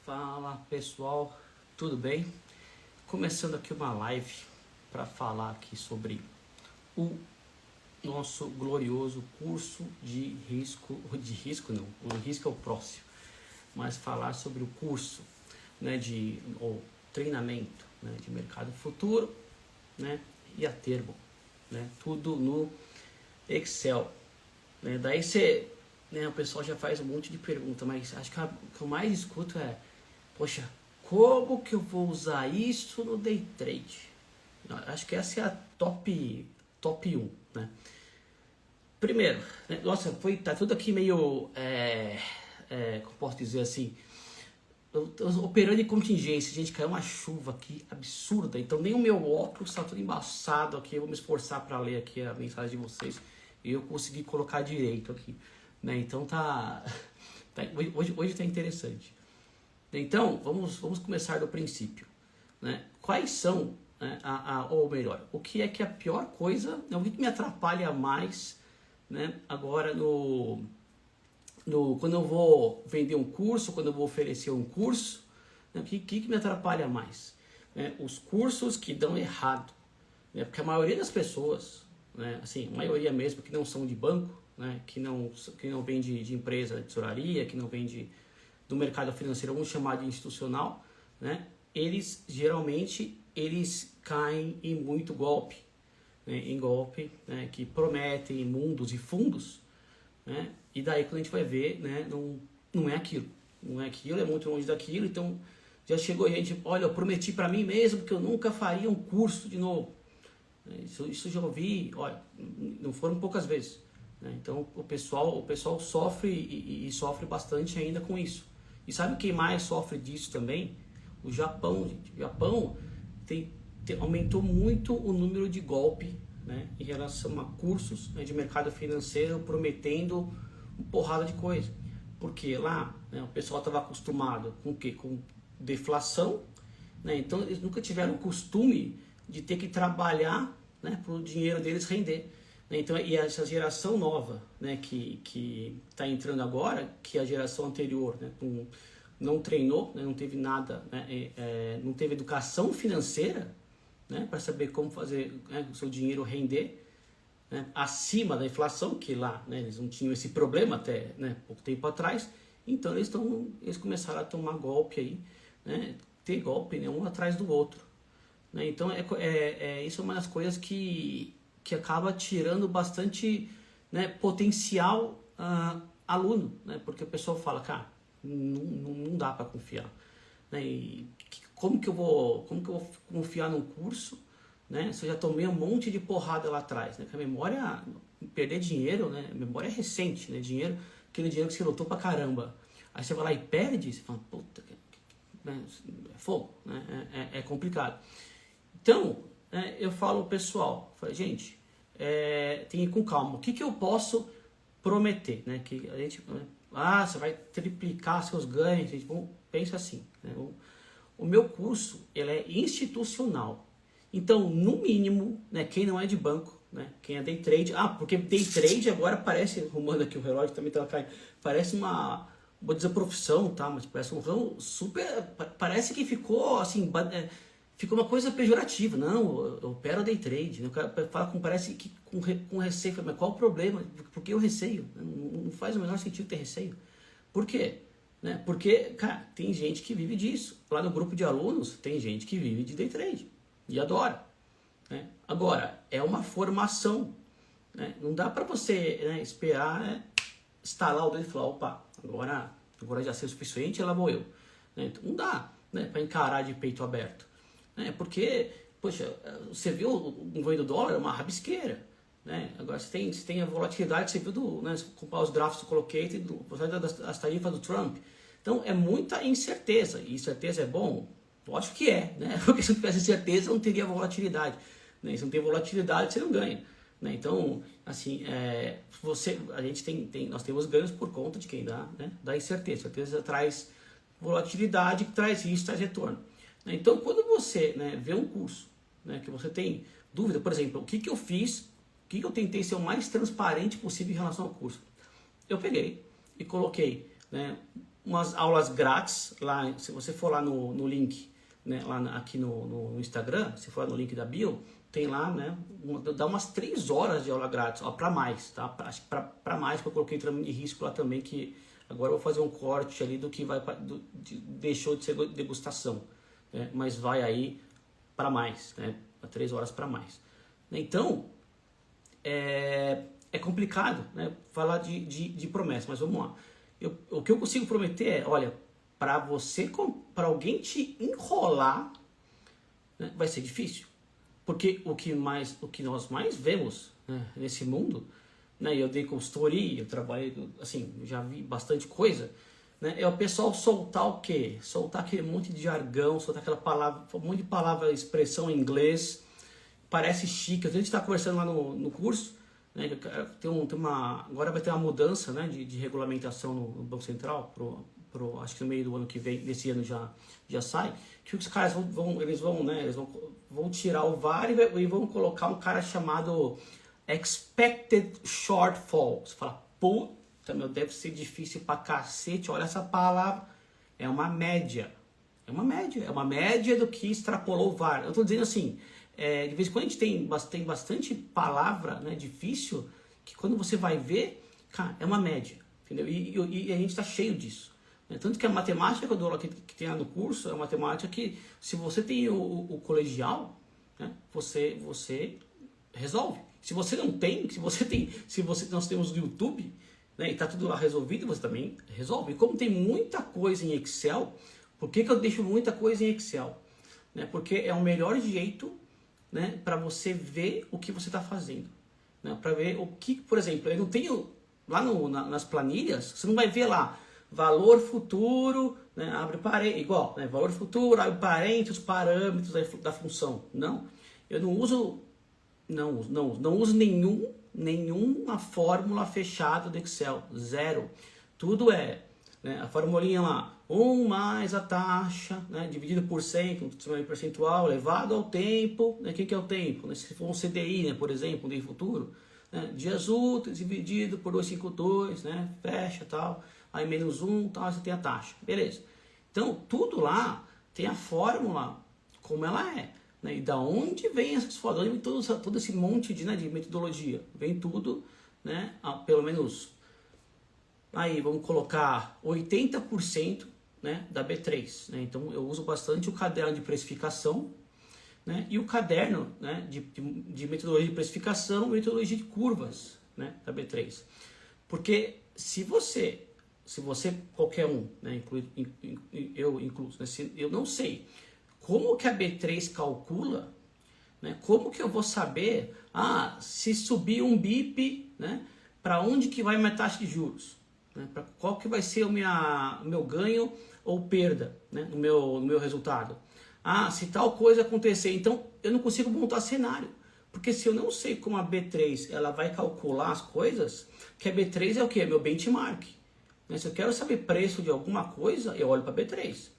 Fala pessoal, tudo bem? Começando aqui uma live para falar aqui sobre o nosso glorioso curso de risco não, o risco é o próximo, mas falar sobre o curso, né, ou treinamento, né, de mercado futuro, né, e a termo, né, tudo no Excel, né, daí você, né, o pessoal já faz um monte de pergunta, mas acho que o que eu mais escuto é: poxa, como que eu vou usar isso no day trade? Acho que essa é a top 1, né? Primeiro, né, nossa, tá tudo aqui meio, como posso dizer assim, operando em contingência. Gente, caiu uma chuva aqui absurda, então nem o meu óculos está tudo embaçado aqui. Eu vou me esforçar para ler aqui a mensagem de vocês e eu consegui colocar direito aqui, né? Então hoje tá interessante. Então, vamos começar do princípio, né? Quais são, né, ou melhor, o que é a pior coisa, né, o que me atrapalha mais, né, agora quando eu vou vender um curso, quando eu vou oferecer um curso, né, o que me atrapalha mais? Né, os cursos que dão errado, né, porque a maioria das pessoas, né, assim, a maioria mesmo, que não são de banco, né, que não vem de empresa de tesouraria, que não vem do mercado financeiro, vamos chamar de institucional, né? Eles geralmente caem em muito golpe, né? Em golpe, né, que prometem mundos e fundos, né? E daí quando a gente vai ver, né, não é aquilo, é muito longe daquilo. Então já chegou gente: olha, eu prometi para mim mesmo que eu nunca faria um curso de novo. Isso já ouvi, olha, não foram poucas vezes, né? Então o pessoal sofre e sofre bastante ainda com isso. E sabe quem mais sofre disso também? O Japão, gente. O Japão aumentou muito o número de golpe, né, em relação a cursos, né, de mercado financeiro, prometendo uma porrada de coisa. Porque lá, né, o pessoal estava acostumado com o quê? Com deflação, né? Então eles nunca tiveram o costume de ter que trabalhar, né, para o dinheiro deles render. Então, e essa geração nova, né, que está entrando agora, que a geração anterior, né, não treinou, né, não teve nada, né, não teve educação financeira, né, para saber como fazer, né, o seu dinheiro render, né, acima da inflação, que lá, né, eles não tinham esse problema até, né, pouco tempo atrás. Então eles começaram a tomar golpe aí, né, ter golpe, né, um atrás do outro, né? Então isso é uma das coisas que acaba tirando bastante, né, potencial aluno, né? Porque o pessoal fala: cara, não dá para confiar, né? E como que eu vou confiar num curso, né, se eu já tomei um monte de porrada lá atrás, né? Que a memória, perder dinheiro, né, a memória é recente, né? Aquele dinheiro que você lutou pra caramba, aí você vai lá e perde, você fala: puta, né, é fogo, né? É complicado. Então, eu falo ao pessoal, gente, tem que ir com calma. O que eu posso prometer, né? Que a gente, você vai triplicar seus ganhos. Gente, pensa assim, né? O meu curso, ele é institucional. Então, no mínimo, né, quem não é de banco, né, quem é day trade, porque day trade agora parece, arrumando aqui o relógio também tá caindo, parece uma, vou dizer profissão, tá? Mas parece um ramo super, parece que ficou assim, ficou uma coisa pejorativa. Não, eu opero day trade, né? O cara fala parece que com receio. Mas qual o problema? Por que o receio? Não faz o menor sentido ter receio. Por quê? Né? Porque, cara, tem gente que vive disso. Lá no grupo de alunos tem gente que vive de day trade e adora, né? Agora, é uma formação, né? Não dá para você, né, esperar, né, estalar o dedo e falar: opa, agora já sei o suficiente, lá vou eu, né? Então, não dá, né, para encarar de peito aberto. Porque, poxa, você viu o ganho do dólar, é uma rabisqueira, né? Agora você tem a volatilidade, você viu né, comprar os gráficos que eu coloquei, das tarifas do Trump. Então é muita incerteza, e incerteza é bom? Lógico que é, né? Porque se não tivesse certeza, não teria volatilidade, né? Se não tem volatilidade, você não ganha, né? Então, assim, nós temos ganhos por conta de quem dá, né, da incerteza. Certeza traz volatilidade, que traz risco, traz retorno. Então, quando você, né, vê um curso, né, que você tem dúvida, por exemplo, o que eu fiz, o que eu tentei ser o mais transparente possível em relação ao curso. Eu peguei e coloquei, né, umas aulas grátis, lá, se você for lá no link, né, lá aqui no Instagram, se for lá no link da bio, tem lá, né, dá umas 3 horas de aula grátis, ó, para mais, tá? Para mais, que eu coloquei treinamento de risco lá também, que agora eu vou fazer um corte ali do que vai deixou de ser degustação, né? Mas vai aí para mais, né? 3 horas para mais. Então, é complicado, né, falar de promessa, mas vamos lá. O que eu consigo prometer é, olha, para alguém te enrolar, né, vai ser difícil. Porque o que nós mais vemos, né, nesse mundo, né, eu dei consultoria, eu trabalhei, assim, já vi bastante coisa, né, é o pessoal soltar o quê? Soltar aquele monte de jargão, soltar aquela palavra, um monte de palavra, expressão em inglês, parece chique. A gente está conversando lá no curso, né, agora vai ter uma mudança, né, de regulamentação no Banco Central, acho que no meio do ano que vem, nesse ano já sai, que os caras vão tirar o VAR e vão colocar um cara chamado Expected Shortfall. Você fala, puta, meu, deve ser difícil pra cacete, olha essa palavra, é uma média. É uma média do que extrapolou o VAR. Eu tô dizendo assim, de vez em quando a gente tem bastante palavra, né, difícil, que quando você vai ver, cara, é uma média, entendeu? E a gente está cheio disso. Né? Tanto que a matemática que eu dou lá, que tem lá no curso, é uma matemática que, se você tem o colegial, né, você resolve. Se você não tem, nós temos o YouTube, né, e está tudo lá resolvido, você também resolve. E como tem muita coisa em Excel, por que eu deixo muita coisa em Excel? Né? Porque é o melhor jeito, né, para você ver o que você está fazendo, né, para ver o que, por exemplo, eu não tenho lá nas planilhas, você não vai ver lá valor futuro, né, abre parênteses, igual, né, valor futuro, abre parênteses, os parâmetros da função. Não, eu não uso nenhuma fórmula fechada do Excel, zero. Tudo é, né, a formulinha lá, 1 mais a taxa, né, dividido por 100, percentual, elevado ao tempo, né, o que é o tempo? Né, se for um CDI, né, por exemplo, um DI futuro, né, dias úteis dividido por 252, né, fecha tal, aí menos 1, tal, você tem a taxa, beleza. Então, tudo lá tem a fórmula como ela é, né, e da onde vem essas fórmulas, vem todo esse monte de metodologia, vem tudo, né, pelo menos, aí vamos colocar 80%, né, da B3, né? Então eu uso bastante o caderno de precificação, né, e o caderno, né, de metodologia de precificação e metodologia de curvas, né, da B3. Porque se você qualquer um, né, eu incluso, né, se eu não sei como que a B3 calcula, né, como que eu vou saber, se subir um BIP, né, para onde que vai minha taxa de juros? Né, qual que vai ser o meu ganho ou perda, né, no meu resultado? Se tal coisa acontecer, então eu não consigo montar cenário. Porque se eu não sei como a B3 ela vai calcular as coisas, que a B3 é o que? Meu benchmark. Né? Se eu quero saber preço de alguma coisa, eu olho para a B3.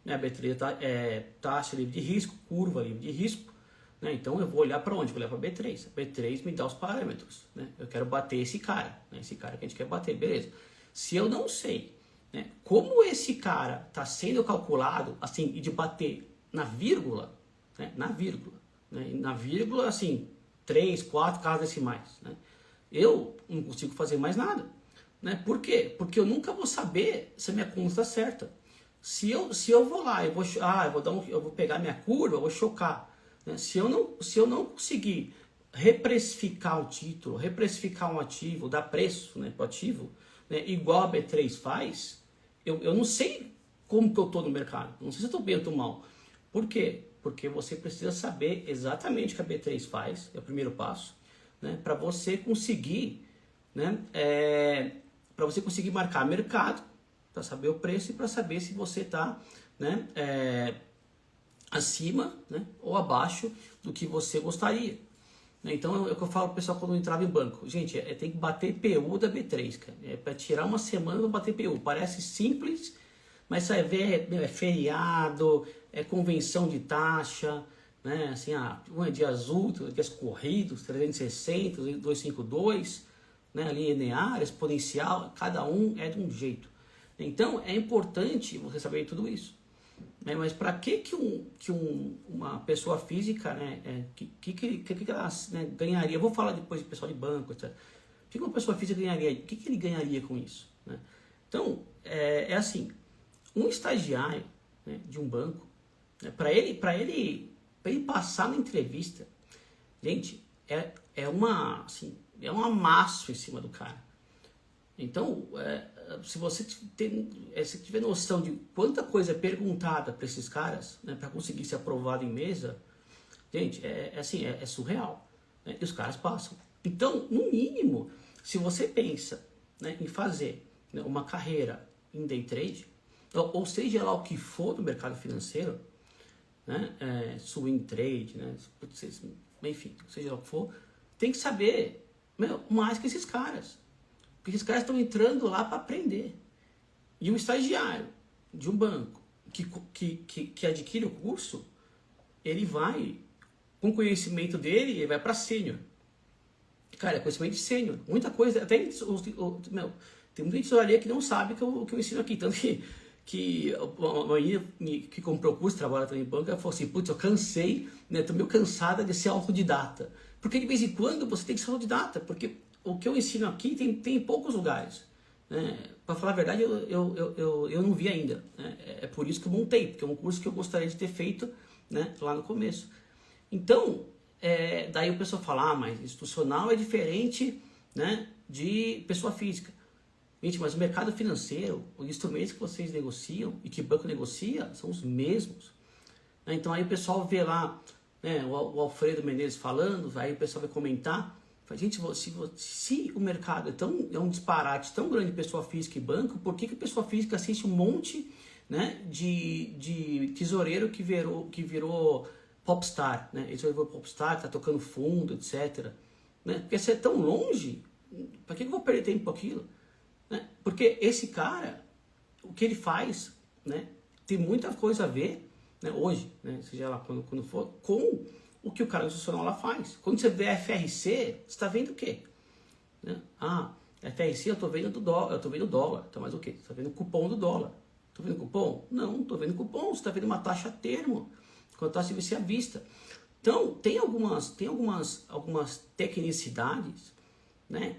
Né? A B3 é taxa livre de risco, curva livre de risco. Né? Então eu vou olhar para onde? Vou olhar para a B3. A B3 me dá os parâmetros. Né? Eu quero bater esse cara. Né? Esse cara que a gente quer bater, beleza. Se eu não sei, né, como esse cara está sendo calculado, assim, e de bater na vírgula, né, na vírgula, assim, 3, 4 casas decimais, né, eu não consigo fazer mais nada. Né? Por quê? Porque eu nunca vou saber se a minha conta está certa. Se eu vou lá, eu vou pegar minha curva, eu vou chocar. Né? Se eu não conseguir reprecificar o título, reprecificar um ativo, dar preço, né, para o ativo, né, igual a B3 faz, eu não sei como que eu estou no mercado. Não sei se eu estou bem ou estou mal. Por quê? Porque você precisa saber exatamente o que a B3 faz, é o primeiro passo, né, para você conseguir, né, para você conseguir marcar mercado, para saber o preço e para saber se você está, né, acima, né, ou abaixo do que você gostaria. Então é o que eu falo pro pessoal quando entrava em banco. Gente, tem que bater PU da B3, cara. É para tirar uma semana para bater PU. Parece simples, mas você vai ver, é feriado, é convenção de taxa, né? Assim, um é dias úteis, dias corridos, 360, 252, né? Ali linear, exponencial, cada um é de um jeito. Então, é importante você saber tudo isso. Né? Mas para uma pessoa física, né, que ela, né, ganharia? Eu vou falar depois de pessoal de banco, etc. O que uma pessoa física ganharia? O que ele ganharia com isso? Né? Então, é assim, um estagiário, né, de um banco, né, para ele passar na entrevista, gente, é um amasso em cima do cara. Então, se você se tiver noção de quanta coisa é perguntada para esses caras, né, para conseguir ser aprovado em mesa, gente, é surreal. Né, e os caras passam. Então, no mínimo, se você pensa, né, em fazer, né, uma carreira em day trade, ou seja lá o que for no mercado financeiro, né, swing trade, né, enfim, seja lá o que for, tem que saber, mais que esses caras. Porque esses caras estão entrando lá para aprender. E um estagiário de um banco que adquire o curso, ele vai, com o conhecimento dele, ele vai para sênior. Cara, é conhecimento de sênior. Muita coisa, até tem muita tesouraria que não sabe o que eu ensino aqui. Tanto que uma menina que comprou o curso, trabalha também em banco, ela falou assim, putz, eu cansei, né, tô meio cansada de ser autodidata. Porque de vez em quando você tem que ser autodidata, porque o que eu ensino aqui tem em poucos lugares. Né? Para falar a verdade, eu não vi ainda. Né? É por isso que eu montei, porque é um curso que eu gostaria de ter feito, né, lá no começo. Então, daí o pessoal fala, mas institucional é diferente, né, de pessoa física. Gente, mas o mercado financeiro, os instrumentos que vocês negociam e que o banco negocia são os mesmos. Né? Então aí o pessoal vê lá, né, o Alfredo Menezes falando, aí o pessoal vai comentar. Gente, se o mercado é um disparate tão grande de pessoa física e banco, por que a pessoa física assiste um monte, né, de tesoureiro que virou popstar, né? Ele virou popstar, tá tocando fundo, etc. Né? Porque se é tão longe, para que eu vou perder tempo com aquilo? Né? Porque esse cara, o que ele faz, né, tem muita coisa a ver, né, hoje, né, seja lá quando for, com o que o cara institucional lá faz. Quando você vê a FRC, você está vendo o quê? Né? FRC eu estou vendo do dólar, eu estou vendo dólar. Então, mas o quê? Você está vendo o cupom do dólar. Estou vendo cupom? Não estou vendo cupom. Você está vendo uma taxa a termo, com a taxa de VC à vista. Então, tem algumas tecnicidades, né,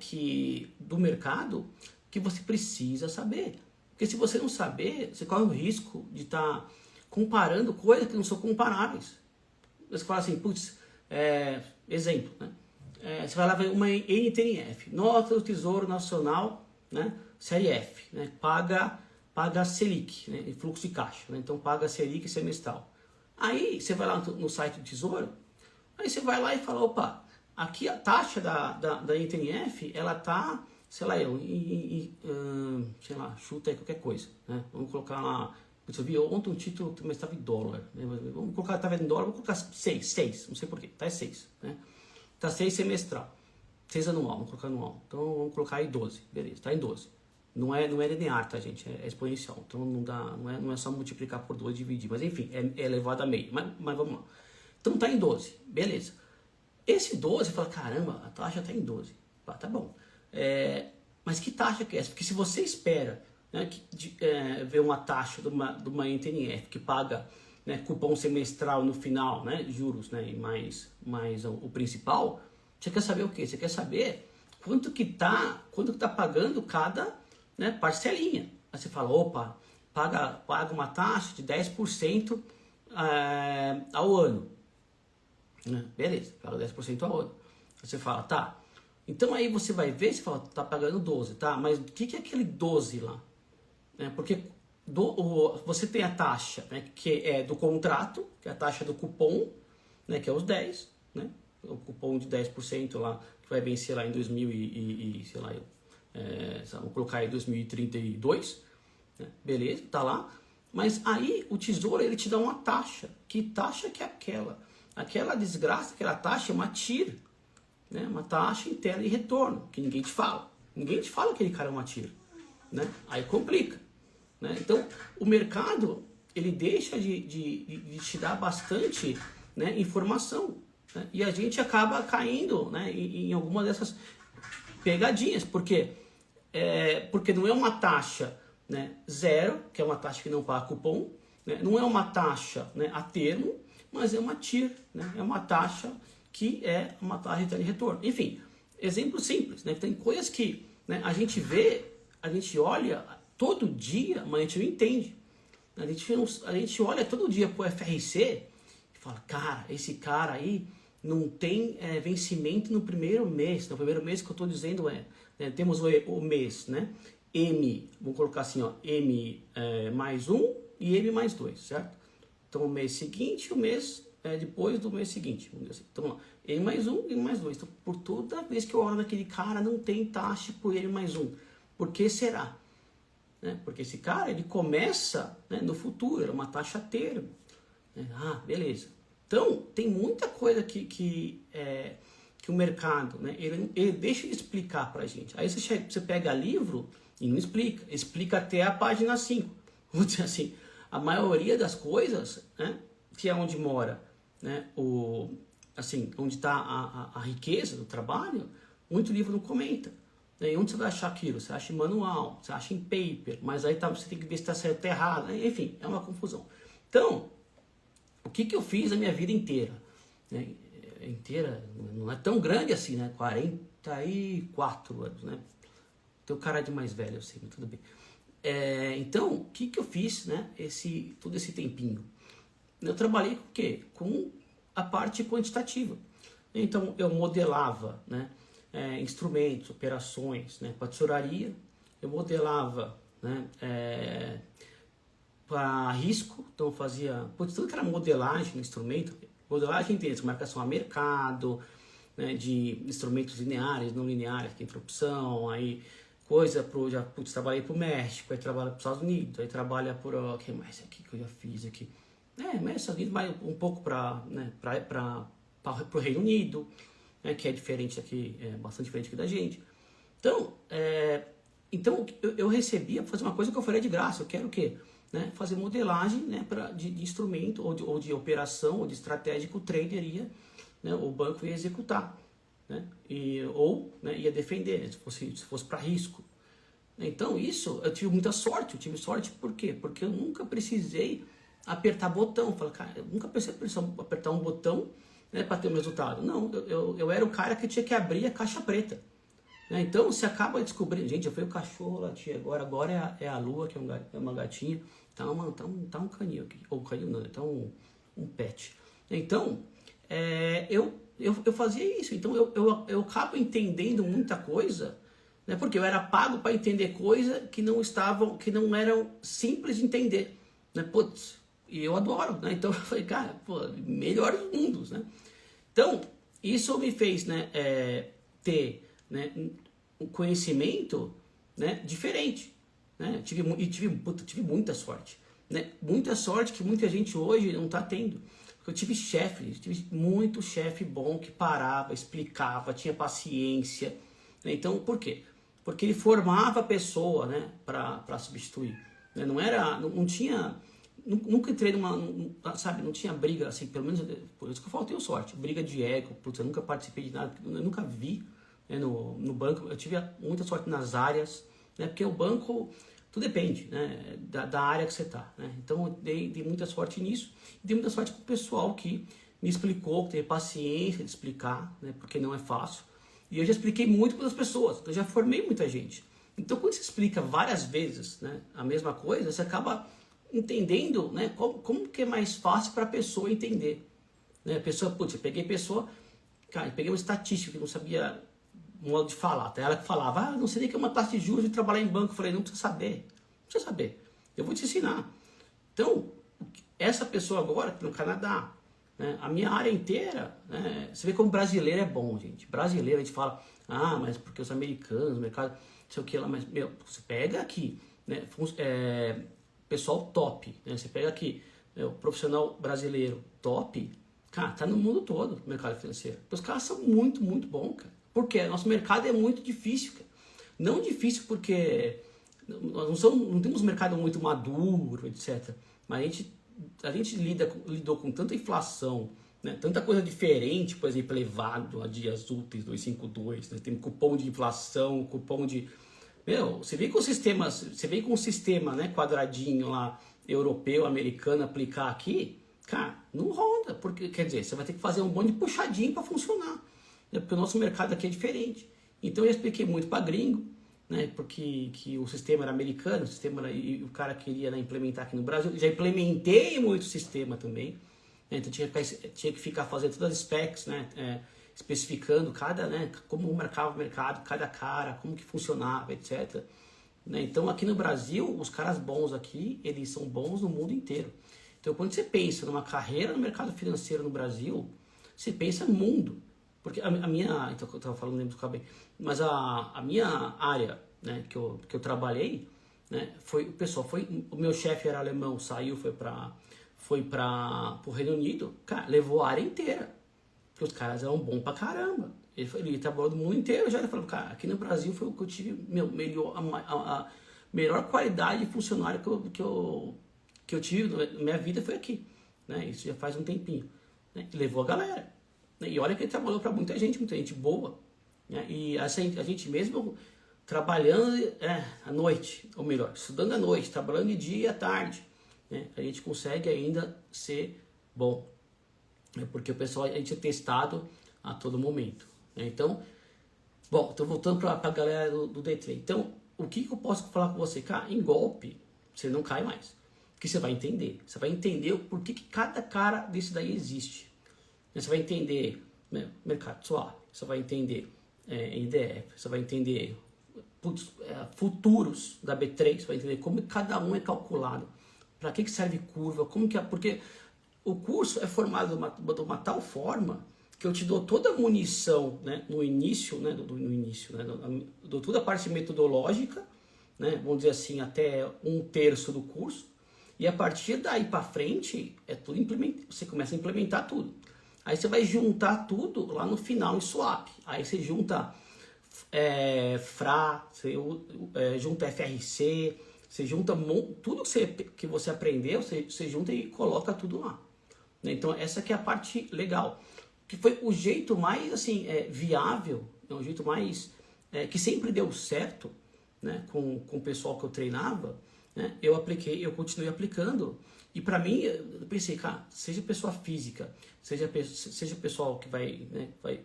do mercado que você precisa saber. Porque se você não saber, você corre o risco de estar comparando coisas que não são comparáveis. Você fala assim, putz, exemplo, né? Você vai lá ver uma NTNF, Nota do Tesouro Nacional, né? Série F, né? Paga Selic, né? Em fluxo de caixa, né? Então paga Selic semestral. Aí você vai lá no site do Tesouro, aí você vai lá e fala, opa, aqui a taxa da NTNF, ela tá, sei lá, sei lá, chuta aí qualquer coisa, né? Vamos colocar lá. Eu vi ontem um título, mas estava em dólar. Né? Vamos colocar, estava em dólar, vou colocar 6, não sei porquê, tá 6. Né? Tá 6 semestral, 6 anual, vamos colocar anual. Então vamos colocar aí 12, beleza, tá em 12. Não é linear, tá, gente? É exponencial. Então não é só multiplicar por 2 e dividir. Mas enfim, é elevado a meio. Mas vamos lá. Então tá em 12, beleza. Esse 12, fala, caramba, a taxa tá em 12. Tá bom. Mas que taxa que é essa? Porque se você espera, né, ver uma taxa de uma NTNF que paga, né, cupom semestral no final, né, juros, né, e mais o principal, você quer saber o quê? Você quer saber quanto que tá pagando cada, né, parcelinha. Aí você fala, opa, paga uma taxa de 10% ao ano. Né? Beleza, paga 10% ao ano. Aí você fala, tá. Então aí você vai ver, você fala, tá pagando 12, tá? Mas o que é aquele 12 lá? Porque você tem a taxa, né, que é do contrato, que é a taxa do cupom, né, que é os 10, né, o cupom de 10% lá, que vai vencer lá em 2000 sei lá, vou colocar aí 2032, né, beleza, tá lá. Mas aí o Tesouro, ele te dá uma taxa. Que taxa que é aquela? Aquela desgraça, aquela taxa é uma TIR, né, uma taxa interna de retorno, que ninguém te fala. Ninguém te fala que aquele cara é uma TIR, né, aí complica. Né? Então, o mercado, ele deixa de te dar bastante, né, informação. Né? E a gente acaba caindo, né, em alguma dessas pegadinhas. Porque não é uma taxa né, zero, que é uma taxa que não paga cupom, né, não é uma taxa, né, a termo, mas é uma TIR, né, é uma taxa que é uma taxa de retorno. Enfim, exemplo simples, né, tem coisas que, né, a gente vê, a gente olha todo dia, mas a gente não entende. A gente olha todo dia pro FRC e fala, cara, esse cara aí não tem vencimento no primeiro mês. No primeiro mês que eu estou dizendo temos o mês, né? M, vamos colocar assim, ó, M mais 1 e M mais 2, certo? Então o mês seguinte, o mês depois do mês seguinte. Vamos dizer assim. Então, ó, M mais 1 e M mais 2. Então, por toda vez que eu olho naquele cara, não tem taxa por M mais 1. Por que será? Né? Porque esse cara, ele começa, né, no futuro, era uma taxa termo. Né? Ah, beleza. Então, tem muita coisa que o mercado, né, ele deixa de explicar pra gente. Aí você pega livro e não explica. Explica até a página 5. Vamos dizer assim, a maioria das coisas, né, que é onde mora, né, onde está a riqueza do trabalho, muito livro não comenta. E onde você vai achar aquilo? Você acha em manual, você acha em paper, mas aí você tem que ver se está certo ou errado. Enfim, é uma confusão. Então, o que eu fiz a minha vida inteira? Né? Inteira, não é tão grande assim, né? 44 anos, né? Tem o cara de mais velho, eu sei, mas tudo bem. Então, o que eu fiz, né? Todo esse tempinho? Eu trabalhei com o quê? Com a parte quantitativa. Então, eu modelava, né? Instrumentos, operações, né? Para tesouraria, eu modelava, né? Para risco, então eu fazia tudo que era modelagem, instrumento, modelagem tem marcação a mercado, né, de instrumentos lineares, não lineares, que entra opção, aí coisa trabalhei para o México, aí trabalho para os Estados Unidos, aí trabalha por, o que mais aqui que eu já fiz aqui? Estados Unidos, mas um pouco para o Reino Unido, né, que é diferente aqui, bastante diferente aqui da gente. Então eu recebia para fazer uma coisa que eu faria de graça, eu quero o quê? Né, fazer modelagem, né, de instrumento ou de operação ou de estratégia que o trader ia, né, o banco ia executar, né, ia defender, né, se fosse para risco. Então isso eu tive muita sorte. Eu tive sorte por quê? Porque eu nunca precisei apertar botão. Falei, cara, eu nunca precisei apertar um botão, né, para ter um resultado. Não, eu era o cara que tinha que abrir a caixa preta. Então você acaba descobrindo, gente, já foi o cachorro latir, agora é a lua, que é uma gatinha, tá um canil aqui, ou canil não, tá um pet. Então, eu fazia isso, então eu acabo entendendo muita coisa, né, porque eu era pago para entender coisa que não eram simples de entender, né, putz, e eu adoro, né, então eu falei, cara, melhores mundos, né. Então, isso me fez, né, ter, né, um conhecimento, né, diferente, né? Tive muita sorte, né? Muita sorte que muita gente hoje não está tendo. Porque eu tive muito chefe bom que parava, explicava, tinha paciência, né? Então, por quê? Porque ele formava a pessoa, né, para substituir, né? Não tinha, nunca entrei sabe, não tinha briga assim, pelo menos por isso que eu faltei sorte, briga de ego, putz, eu nunca participei de nada, eu nunca vi. No banco, eu tive muita sorte nas áreas, né, porque o banco, tudo depende, né, da área que você está, né, então eu dei muita sorte nisso, e dei muita sorte com o pessoal que me explicou, que teve paciência de explicar, né, porque não é fácil, e eu já expliquei muito para as pessoas, eu já formei muita gente. Então quando você explica várias vezes, né, a mesma coisa, você acaba entendendo, né, como que é mais fácil para a pessoa entender, né, a pessoa, putz, eu peguei uma estatística que não sabia modo de falar, até ela que falava, não sei nem que é uma taxa de juros de trabalhar em banco. Eu falei, não precisa saber, eu vou te ensinar. Então, essa pessoa agora que no Canadá, né, a minha área inteira, né, você vê como brasileiro é bom, gente. Brasileiro, a gente fala, mas porque os americanos, o mercado, não sei o que lá, mas, você pega aqui, né, pessoal top, né, você pega aqui, o profissional brasileiro top, cara, tá no mundo todo, no mercado financeiro. Os caras são muito, muito bons, cara. Porque nosso mercado é muito difícil, cara. Não difícil porque não temos um mercado muito maduro, etc. Mas a gente lidou com tanta inflação, né? Tanta coisa diferente, por exemplo, elevado a dias úteis 252, né? Tem cupom de inflação, cupom de Meu, você vem com um sistema, né, quadradinho lá, europeu, americano, aplicar aqui, cara, não roda, porque, quer dizer, você vai ter que fazer um monte de puxadinho para funcionar, né, porque o nosso mercado aqui é diferente. Então eu expliquei muito para gringo, né, porque que o sistema era americano, e o cara queria, né, implementar aqui no Brasil. Já implementei muito sistema também, né, então tinha que ficar fazendo todas as specs, né, especificando cada, né, como marcava o mercado, cada cara, como que funcionava, etc. Né? Então aqui no Brasil, os caras bons aqui, eles são bons no mundo inteiro. Então quando você pensa numa carreira no mercado financeiro no Brasil, você pensa mundo. Porque a minha, então eu estava falando, lembro do cabelo, mas a minha área, né, que eu trabalhei, né, o meu chefe era alemão, saiu, foi para o Reino Unido, cara, levou a área inteira. Porque os caras eram bons pra caramba. Ele trabalhou do mundo inteiro. Já ele falou, cara, aqui no Brasil foi o que eu tive a melhor qualidade de funcionário que eu tive na minha vida foi aqui. Né? Isso já faz um tempinho. Né? E levou a galera. Né? E olha que ele trabalhou para muita gente boa. Né? E assim, a gente mesmo trabalhando à noite, ou melhor, estudando à noite, trabalhando de dia e à tarde, né? A gente consegue ainda ser bom. Porque o pessoal, a gente é testado a todo momento. Né? Então, bom, estou voltando para a galera do day trade. Então, o que eu posso falar com você? Cara, em golpe, você não cai mais. Porque você vai entender. Você vai entender o porquê que cada cara desse daí existe. Você vai entender, né, mercado swap, você vai entender NDF, você vai entender futuros da B3, você vai entender como cada um é calculado, para que serve curva, como que é, porque o curso é formado de uma tal forma que eu te dou toda a munição, né, no início, né, dou toda a parte metodológica, né, vamos dizer assim, até 1/3 do curso, e a partir daí para frente é tudo você começa a implementar tudo. Aí você vai juntar tudo lá no final em swap. Aí você junta FRA, você junta FRC, você junta tudo que você aprendeu, você junta e coloca tudo lá. Então essa que é a parte legal, que foi o jeito mais assim viável, o jeito mais que sempre deu certo, né, com o pessoal que eu treinava, né, eu continuei aplicando. E para mim, eu pensei, cara, seja pessoa física, seja pessoal que vai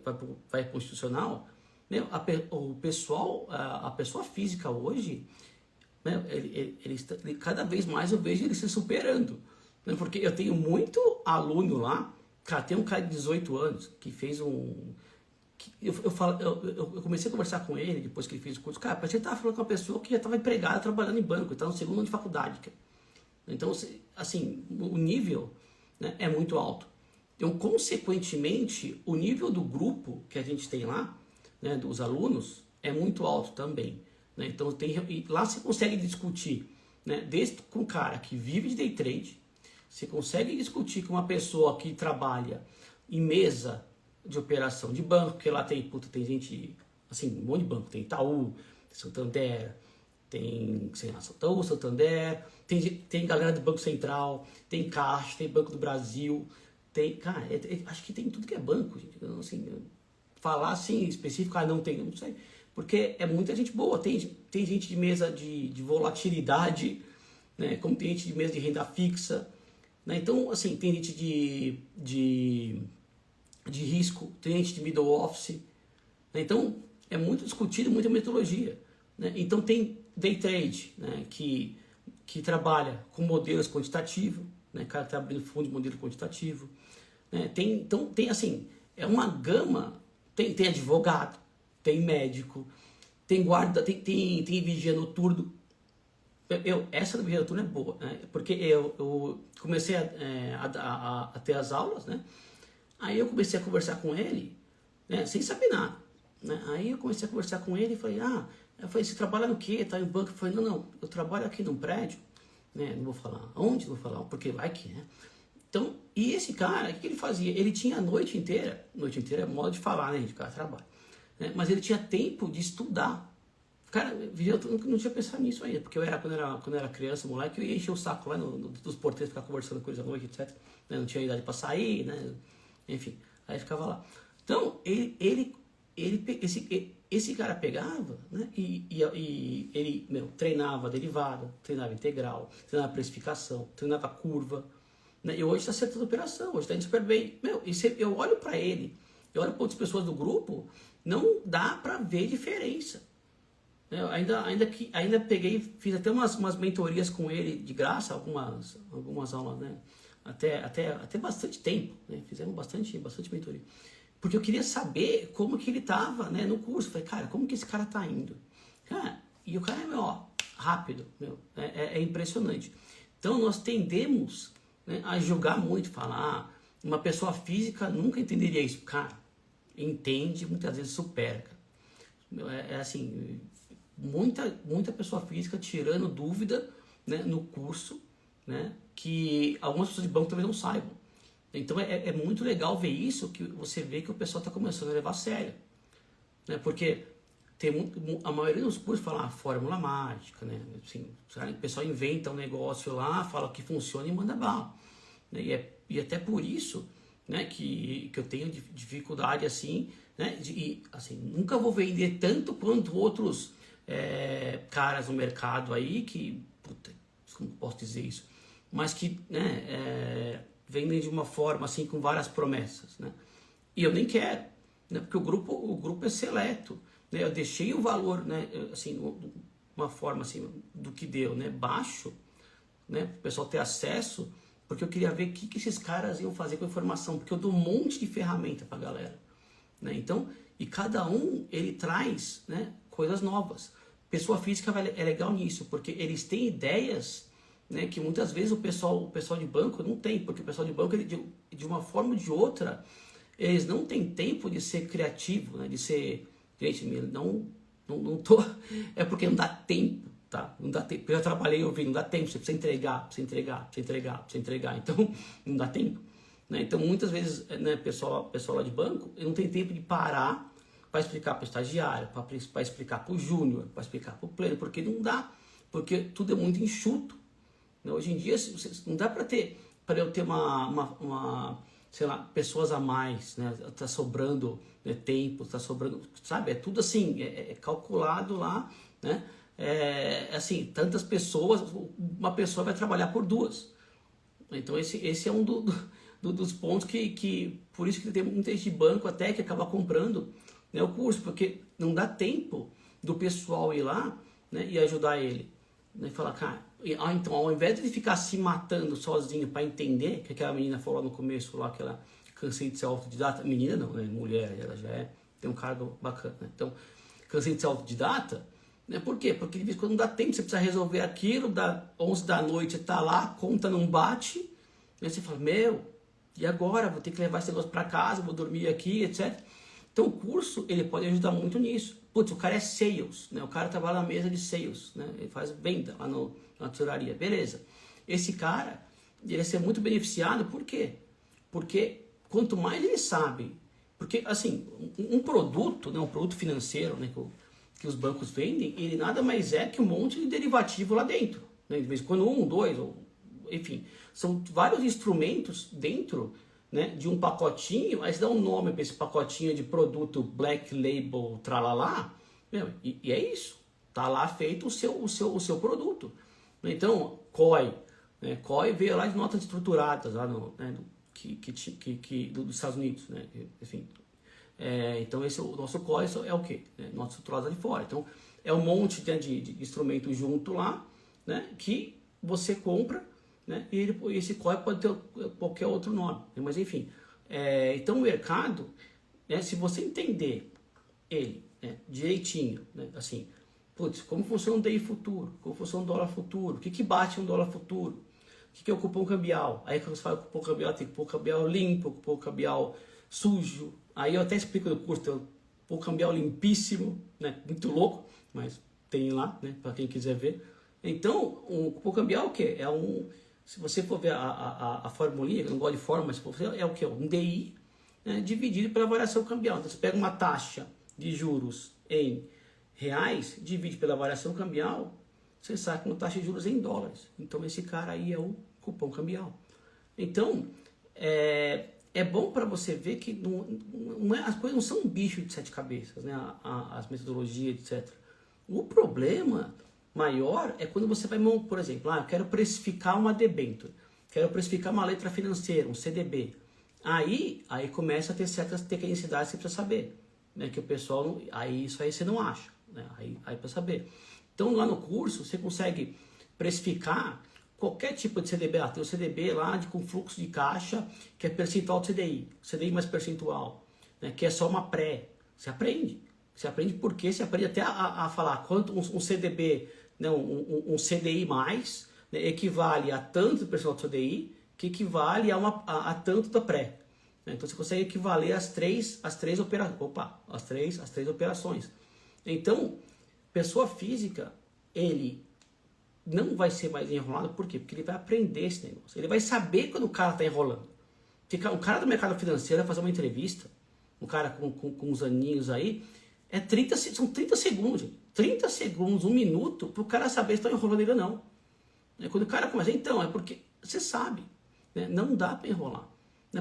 para o institucional, né, a pessoa física hoje, né, cada vez mais eu vejo ele se superando. Porque eu tenho muito aluno lá, cara, tem um cara de 18 anos que fez eu comecei a conversar com ele depois que ele fez o curso. Cara, parece que ele estava falando com uma pessoa que já estava empregada trabalhando em banco, estava no segundo ano de faculdade. Cara. Então, assim, o nível, né, é muito alto. Então, consequentemente, o nível do grupo que a gente tem lá, né, dos alunos, é muito alto também. Né? Então, lá você consegue discutir, né, desde com um cara que vive de day trade. Você consegue discutir com uma pessoa que trabalha em mesa de operação de banco, porque lá tem gente, assim, um monte de banco. Tem Itaú, Santander, tem Itaú, Santander, tem galera do Banco Central, tem Caixa, tem Banco do Brasil, cara, acho que tem tudo que é banco, gente. Então, assim, falar assim específico, não sei, porque é muita gente boa. Tem gente de mesa de volatilidade, né, como tem gente de mesa de renda fixa. Né? Então, assim, tem gente de risco, tem gente de middle office. Né? Então, é muito discutido, muita metodologia. Né? Então, tem day trade, né, que trabalha com modelos quantitativos, né? O cara que está abrindo fundo de modelo quantitativo. Né? Então, tem assim, é uma gama, tem advogado, tem médico, tem guarda, tem vigia noturno. Essa da vigia noturna é boa, né? Porque eu comecei a ter as aulas, né? Aí eu comecei a conversar com ele, né, sem saber nada. Né? Aí eu comecei a conversar com ele e falei, você trabalha no quê? Tá em banco? Eu falei, não, eu trabalho aqui num prédio, né? Não vou falar onde, não vou falar, porque vai que, né? Então, e esse cara, o que ele fazia? Ele tinha a noite inteira é modo de falar, né, de cara trabalho, né? Mas ele tinha tempo de estudar. Cara, eu não tinha pensado nisso ainda, porque quando eu era criança, moleque, eu ia encher o saco lá dos porteiros, ficar conversando com eles à noite, etc. Né? Não tinha idade para sair, né? Enfim, aí ficava lá. Então, ele esse cara pegava, né, e ele, treinava derivada, treinava integral, treinava precificação, treinava curva, né, e hoje está acertando a operação, hoje está indo super bem. Eu olho para ele, eu olho para outras pessoas do grupo, não dá para ver diferença. Eu ainda peguei, fiz até umas mentorias com ele de graça, algumas aulas, né? Até bastante tempo, né? Fizemos bastante mentoria. Porque eu queria saber como que ele estava, né, no curso. Falei, cara, como que esse cara tá indo? Cara, e o cara rápido, é impressionante. Então nós tendemos, né, a julgar muito, falar, uma pessoa física nunca entenderia isso. Cara, entende, muitas vezes supera. Assim, muita pessoa física tirando dúvida, né, no curso, né, que algumas pessoas de banco talvez não saibam. Então é muito legal ver isso, que você vê que o pessoal está começando a levar a sério, né, porque a maioria dos cursos fala fórmula mágica, né, assim, o pessoal inventa um negócio lá, fala que funciona e manda bala, né, e até por isso, né, que eu tenho dificuldade assim, né, assim, nunca vou vender tanto quanto outros caras no mercado aí que, como posso dizer isso, mas que, né, vendem de uma forma assim com várias promessas, né? E eu nem quero, né, porque o grupo é seleto, né? Eu deixei o valor, né, assim, uma forma assim do que deu, né, baixo, né, para o pessoal ter acesso, porque eu queria ver o que esses caras iam fazer com a informação, porque eu dou um monte de ferramenta para a galera, né? Então, e cada um ele traz, né, coisas novas. Pessoa física é legal nisso, porque eles têm ideias, né, que muitas vezes o pessoal de banco não tem, porque o pessoal de banco, ele, de uma forma ou de outra, eles não têm tempo de ser criativo, né, de ser... Gente, não tô... É porque não dá tempo, tá? Não dá tempo. Eu já trabalhei ouvindo, não dá tempo, você precisa entregar. Então, não dá tempo, né? Então, muitas vezes, né, pessoal lá de banco, ele não tem tempo de parar para explicar para o estagiário, para explicar para o júnior, para explicar para o pleno, porque não dá, porque tudo é muito enxuto. Hoje em dia não dá para eu ter sei lá, pessoas a mais, né? Tá sobrando, né, tempo, tá sobrando, sabe? É tudo assim, é calculado lá, né? Assim, tantas pessoas, uma pessoa vai trabalhar por duas. Então esse é um dos pontos que por isso que tem muita gente de banco até que acaba comprando, né, o curso, porque não dá tempo do pessoal ir lá, né, e ajudar ele, né, e falar, cara, então ao invés de ele ficar se matando sozinho para entender, que aquela menina falou no começo lá, que ela cansei de ser autodidata, menina não, né, mulher, ela já tem um cargo bacana, né? Então cansei de ser autodidata, né? Por quê? Porque de vez em quando não dá tempo, você precisa resolver aquilo, dá 11 da noite, você tá lá, a conta não bate, aí você fala, e agora? Vou ter que levar esse negócio para casa, vou dormir aqui, etc. Então o curso, ele pode ajudar muito nisso. Putz, o cara é sales, né? O cara trabalha na mesa de sales, né? Ele faz venda lá na tesouraria, beleza. Esse cara, ele vai ser muito beneficiado, por quê? Porque quanto mais ele sabe, porque assim, um produto, né, um produto financeiro, né, que os bancos vendem, ele nada mais é que um monte de derivativo lá dentro, né? De vez em quando dois, enfim, são vários instrumentos dentro, né, de um pacotinho. Aí você dá um nome para esse pacotinho de produto Black Label, tralalá, e é isso, tá lá feito o seu produto. Então, COI, né, COI veio lá de notas estruturadas, lá né, dos Estados Unidos, né, enfim. Então o nosso COI é o quê? Notas estruturadas de fora. Então é um monte, né, de instrumento junto lá, né, que você compra, né, e esse COI pode ter qualquer outro nome, né, mas enfim. Então o mercado, né, se você entender ele, né, direitinho, né, assim, como funciona um DI futuro, como funciona um dólar futuro, o que bate um dólar futuro, o que é o cupom cambial, aí quando você fala cupom cambial, tem cupom cambial limpo, cupom cambial sujo, aí eu até explico no curso, tem o cupom cambial limpíssimo, né, muito louco, mas tem lá, né, para quem quiser ver. Então, o cupom cambial é o quê? Se você for ver a formulinha, eu não gosto de fórmula, mas é o quê? Um DI, né, dividido pela variação cambial. Então, você pega uma taxa de juros em reais, divide pela variação cambial, você sabe que uma taxa de juros é em dólares. Então, esse cara aí é o cupom cambial. Então, é bom para você ver que as coisas não são um bicho de 7 cabeças, né? As metodologias, etc. O problema maior é quando você vai, por exemplo, eu quero precificar uma debênture, quero precificar uma letra financeira, um CDB. Aí começa a ter certas tecnicidades que você precisa saber, né? Que o pessoal, isso aí você não acha, né? Aí para saber. Então lá no curso você consegue precificar qualquer tipo de CDB. Tem o CDB lá com fluxo de caixa, que é percentual do CDI mais percentual, né? Que é só uma pré. Você aprende porque você aprende até a falar quanto um CDB, né? um CDI mais, né? Equivale a tanto do percentual do CDI, que equivale a tanto da pré. Né? Então você consegue equivaler as três operações. Então, pessoa física, ele não vai ser mais enrolado, por quê? Porque ele vai aprender esse negócio. Ele vai saber quando o cara está enrolando. Um cara do mercado financeiro vai fazer uma entrevista, um cara com uns aninhos aí, são 30 segundos, gente. 30 segundos, 1 minuto, para o cara saber se está enrolando ele ou não. Quando o cara começa, então, é porque você sabe, né? Não dá para enrolar.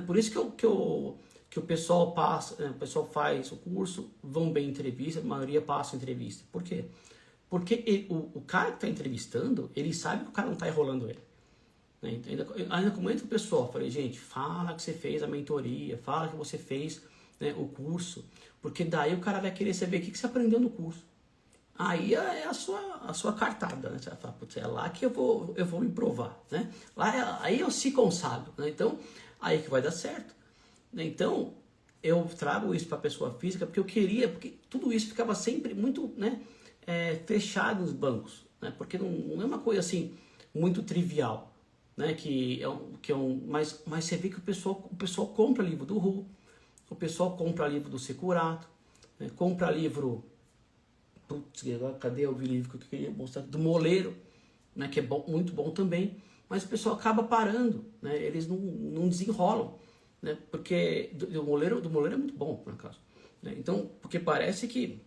Por isso que o pessoal passa, o pessoal faz o curso, vão bem em entrevista, a maioria passa em entrevista. Por quê? Porque o cara que está entrevistando, ele sabe que o cara não está enrolando ele. Né? Ainda comenta o pessoal, falei, gente, fala que você fez a mentoria, fala que você fez, né, o curso, porque daí o cara vai querer saber o que você aprendeu no curso. Aí é a sua cartada, né? Você vai falar, putz, é lá que eu vou me provar, né? Aí eu se consagro, né? Então, aí que vai dar certo. Né? Então, eu trago isso para a pessoa física porque tudo isso ficava sempre muito, né, fechado nos bancos, né? Porque não é uma coisa assim muito trivial, né? Mas você vê que o pessoal compra livro do Ru, o pessoal compra livro do Securato, né? Compra livro, putz, cadê o livro que eu queria mostrar? Do Moleiro, né? Que é bom, muito bom também, mas o pessoal acaba parando, né? Eles não desenrolam, né? Porque do Moleiro é muito bom, por acaso, né? Então, porque parece que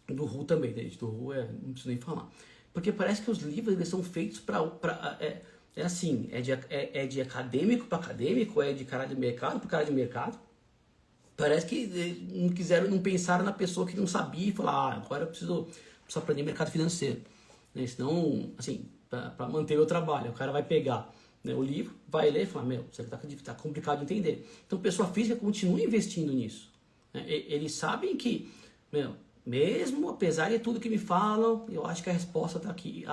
do Ru também, né, gente? Do Ru não preciso nem falar. Porque parece que os livros eles são feitos é de acadêmico para acadêmico, é de cara de mercado para cara de mercado. Parece que não pensaram na pessoa que não sabia e falaram, agora eu preciso aprender mercado financeiro. Né? Senão, assim, para manter o trabalho, o cara vai pegar, né, o livro, vai ler e falar, isso aqui tá complicado de entender. Então, pessoa física continua investindo nisso. Né? Eles sabem que, mesmo apesar de tudo que me falam, eu acho que a resposta está aqui.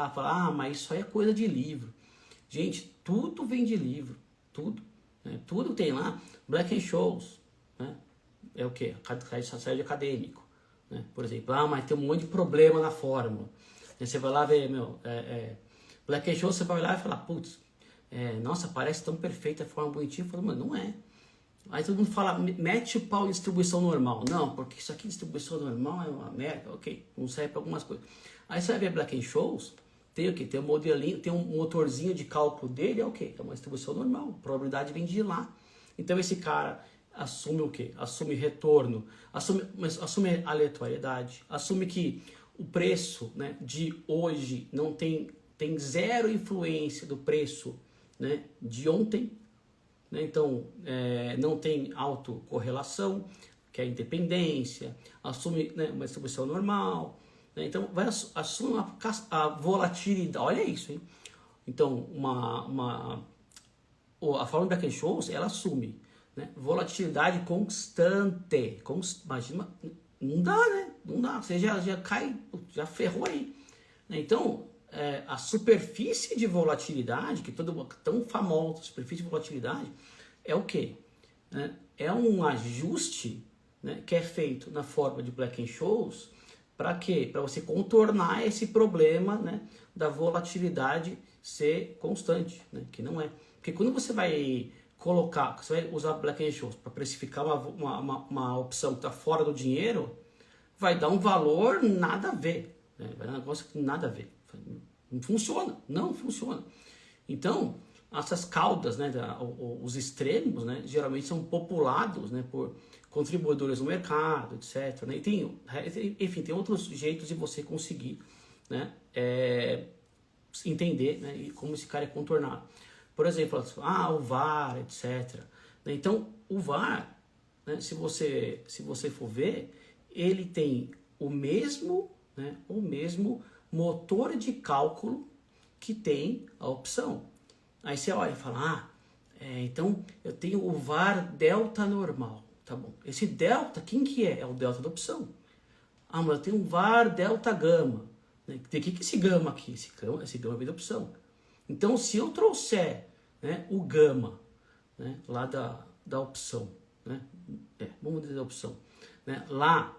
Mas isso aí é coisa de livro. Gente, tudo vem de livro. Tudo. Né? Tudo tem lá. Black-Scholes. Né? É o quê? Site acadêmico. Né? Por exemplo, mas tem um monte de problema na fórmula. Aí você vai lá ver, Black-Scholes, você vai lá e fala, putz, nossa, parece tão perfeita a forma bonitinha. Eu falo, não é. Aí todo mundo fala, mete o pau em distribuição normal. Não, porque isso aqui, distribuição normal, é uma merda. Ok, não serve para algumas coisas. Aí você vai ver Black-Scholes, tem o quê? Tem um modelinho, tem um motorzinho de cálculo dele, é o quê? É uma distribuição normal. A probabilidade vem de lá. Então esse cara assume o quê? Assume retorno, assume aleatoriedade, assume que o preço, né, de hoje não tem zero influência do preço, né, de ontem. Então, não tem autocorrelação, que é a independência, assume, né, uma distribuição normal, né? Então, assume a volatilidade, olha isso, hein? Então, a fórmula da Black-Scholes, ela assume, né, volatilidade constante. Imagina, não dá, né? Não dá, você já cai, já ferrou aí. Então, a superfície de volatilidade, que tão famosa, superfície de volatilidade, é o quê? É um ajuste, né, que é feito na forma de Black-Scholes para quê? Para você contornar esse problema, né, da volatilidade ser constante, né, que não é. Porque quando você vai usar Black-Scholes para precificar uma opção que está fora do dinheiro, vai dar um valor nada a ver, né? Vai dar um negócio que nada a ver. Não funciona. Então, essas caudas, né, os extremos, né, geralmente são populados, né, por contribuidores no mercado, etc. Né? E tem outros jeitos de você conseguir, né, entender, né, como esse cara é contornado. Por exemplo, o VAR, etc. né? Então, o VAR, né, se você for ver, ele tem o mesmo, né, o mesmo motor de cálculo que tem a opção. Aí você olha e fala, então eu tenho o VAR delta normal, tá bom. Esse delta, quem que é? É o delta da opção. Mas eu tenho um VAR delta gama. Né? O que é esse gama aqui? Esse gama vem da opção. Então, se eu trouxer, né, o gama, né, lá da opção, né, vamos dizer da opção, né, lá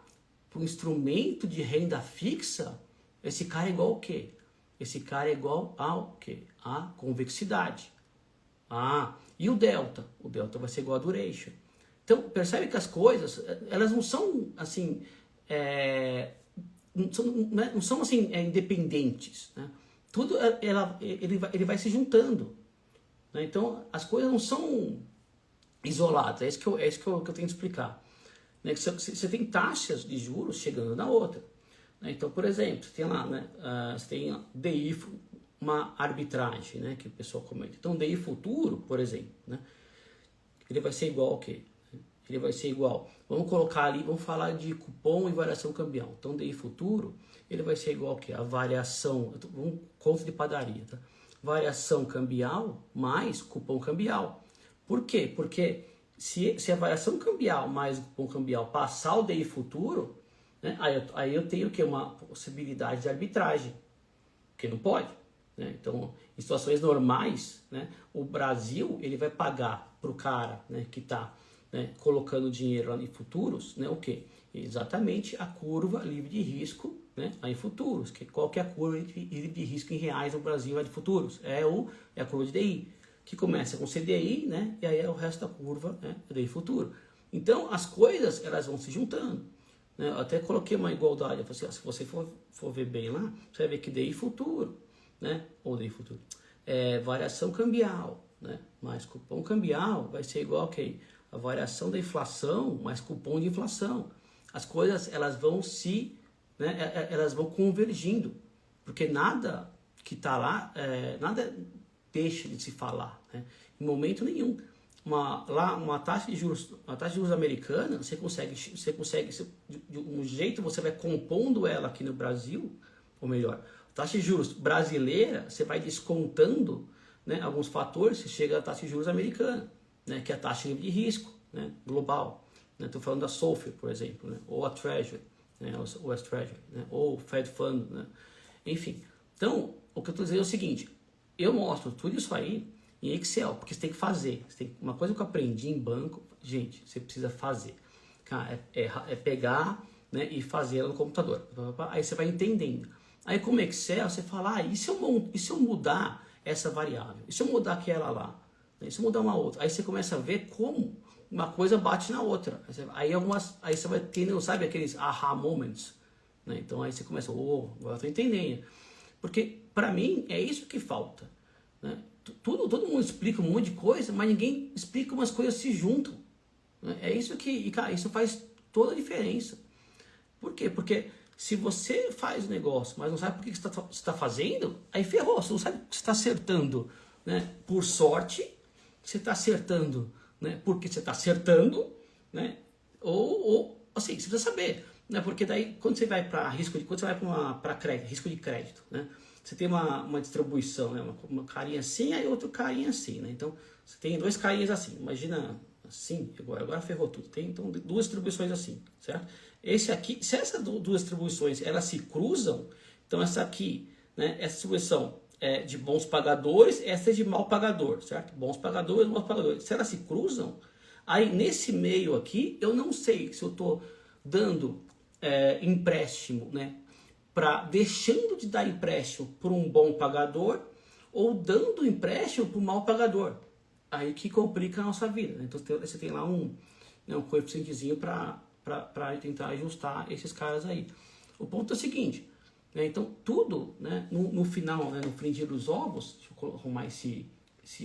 para o instrumento de renda fixa, esse cara é igual ao quê? Esse cara é igual ao quê? A convexidade. E o delta? O delta vai ser igual a duration. Então, percebe que as coisas, elas não são assim, não são assim, independentes, né? Tudo ele vai se juntando, né? Então, as coisas não são isoladas. É isso que eu tenho que explicar, né? Que você tem taxas de juros chegando na outra, né? Então, por exemplo, você tem lá, né, você tem DI, uma arbitragem, né, que o pessoal comenta. Então, DI futuro, por exemplo, né, ele vai ser igual ao quê? Ele vai ser igual, vamos colocar ali, vamos falar de cupom e variação cambial. Então, DI futuro, ele vai ser igual ao quê? A variação, conta de padaria, tá? Variação cambial mais cupom cambial. Por quê? Porque se a variação cambial mais o cupom cambial passar o DI futuro, né, aí eu tenho o quê? Uma possibilidade de arbitragem, que não pode. Né? Então, em situações normais, né, o Brasil ele vai pagar para o cara, né, que está, né, colocando dinheiro lá em futuros, né, o quê? Exatamente a curva livre de risco, né, em futuros. Qual que é a curva livre de risco em reais no Brasil de futuros? É a curva de DI, que começa com CDI, né, e aí é o resto da curva, né, DI futuro. Então, as coisas elas vão se juntando. Né? Eu até coloquei uma igualdade, eu falei assim, se você for ver bem lá, você vai ver que DI futuro, né, ou DI futuro, variação cambial, né, mais cupom cambial vai ser igual a variação da inflação mais cupom de inflação. As coisas elas vão né, elas vão convergindo, porque nada que está lá, nada deixa de se falar, né, em momento nenhum. Uma taxa de juros americana, você consegue de um jeito você vai compondo ela aqui no Brasil, ou melhor, taxa de juros brasileira, você vai descontando, né, alguns fatores, você chega à taxa de juros americana, né, que é a taxa de risco, né, global. Estou falando da SOFR, por exemplo, né, ou a Treasury, né, ou a Treasury, né, ou o Fed Fund, né, enfim. Então, o que eu estou dizendo é o seguinte, eu mostro tudo isso aí em Excel, porque você tem que fazer. Uma coisa que eu aprendi em banco, gente, você precisa fazer. Cara, é pegar, né, e fazer ela no computador. Aí você vai entendendo. Aí como Excel, você fala, e se eu mudar essa variável? E se eu mudar aquela lá? E se eu mudar uma outra? Aí você começa a ver como uma coisa bate na outra. Aí você vai tendo, sabe, aqueles aha moments. Né? Então aí você começa, agora eu tô entendendo. Porque para mim é isso que falta. Né? Todo mundo explica um monte de coisa, mas ninguém explica como as coisas se juntam. Né? É isso que, cara, isso faz toda a diferença. Por quê? Porque se você faz o negócio, mas não sabe por que você está fazendo, aí ferrou. Você não sabe que você está acertando, né, por sorte, você está acertando, né, porque você está acertando, né, ou assim, você precisa saber. Né, porque daí, quando você vai para risco risco de crédito, né, você tem uma distribuição, né, uma carinha assim, aí outro carinha assim. Né, então, você tem dois carinhas assim, imagina assim, agora ferrou tudo. Tem então duas distribuições assim, certo? Esse aqui, se essas duas distribuições elas se cruzam, então essa aqui, né, essa distribuição é de bons pagadores, essa é de mal pagador, certo? Bons pagadores, maus pagadores. Se elas se cruzam, aí nesse meio aqui, eu não sei se eu estou dando empréstimo, né, deixando de dar empréstimo para um bom pagador ou dando empréstimo para um mal pagador. Aí que complica a nossa vida. Né? Então você tem lá um coeficientezinho para tentar ajustar esses caras aí. O ponto é o seguinte, né? Então tudo, né, no final, né, no frigir dos ovos, deixa eu arrumar esse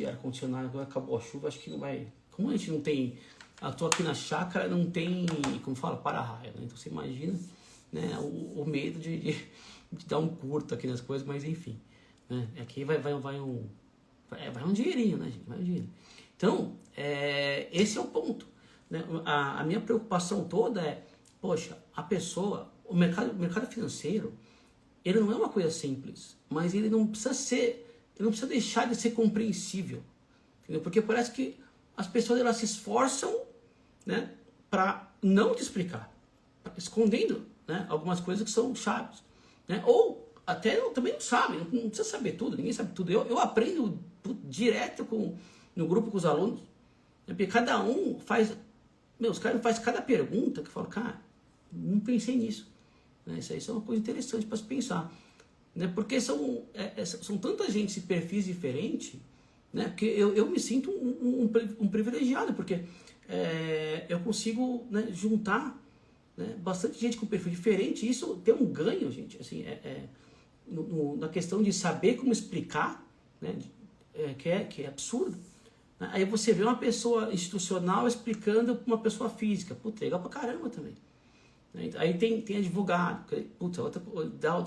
ar-condicionado, agora acabou a chuva, acho que não vai... Como a gente não tem... Eu tô aqui na chácara, não tem, como fala, para-raio, né? Então você imagina, né, o medo de dar um curto aqui nas coisas, mas enfim. Né? Aqui vai um dinheirinho, né, gente? Vai um dinheirinho. Então, esse é o ponto, né? A minha preocupação toda é, poxa, a pessoa, o mercado financeiro, ele não é uma coisa simples, mas ele não precisa deixar de ser compreensível, entendeu? Porque parece que as pessoas elas se esforçam, né, para não te explicar, escondendo, né, algumas coisas que são chaves, né? Ou até também não sabe, não precisa saber tudo, ninguém sabe tudo. Eu aprendo direto no grupo com os alunos, né? Porque cada um faz, os caras fazem cada pergunta que eu falo, cara, não pensei nisso. Né? Isso é uma coisa interessante para se pensar. Né? Porque são tanta gente de perfis diferentes, né? Porque eu me sinto um privilegiado, porque eu consigo, né, juntar, né, bastante gente com perfil diferente, e isso tem um ganho, gente, assim, na questão de saber como explicar, né, que é absurdo. Aí você vê uma pessoa institucional explicando para uma pessoa física, puta, legal pra caramba também. Aí tem advogado, que, puta,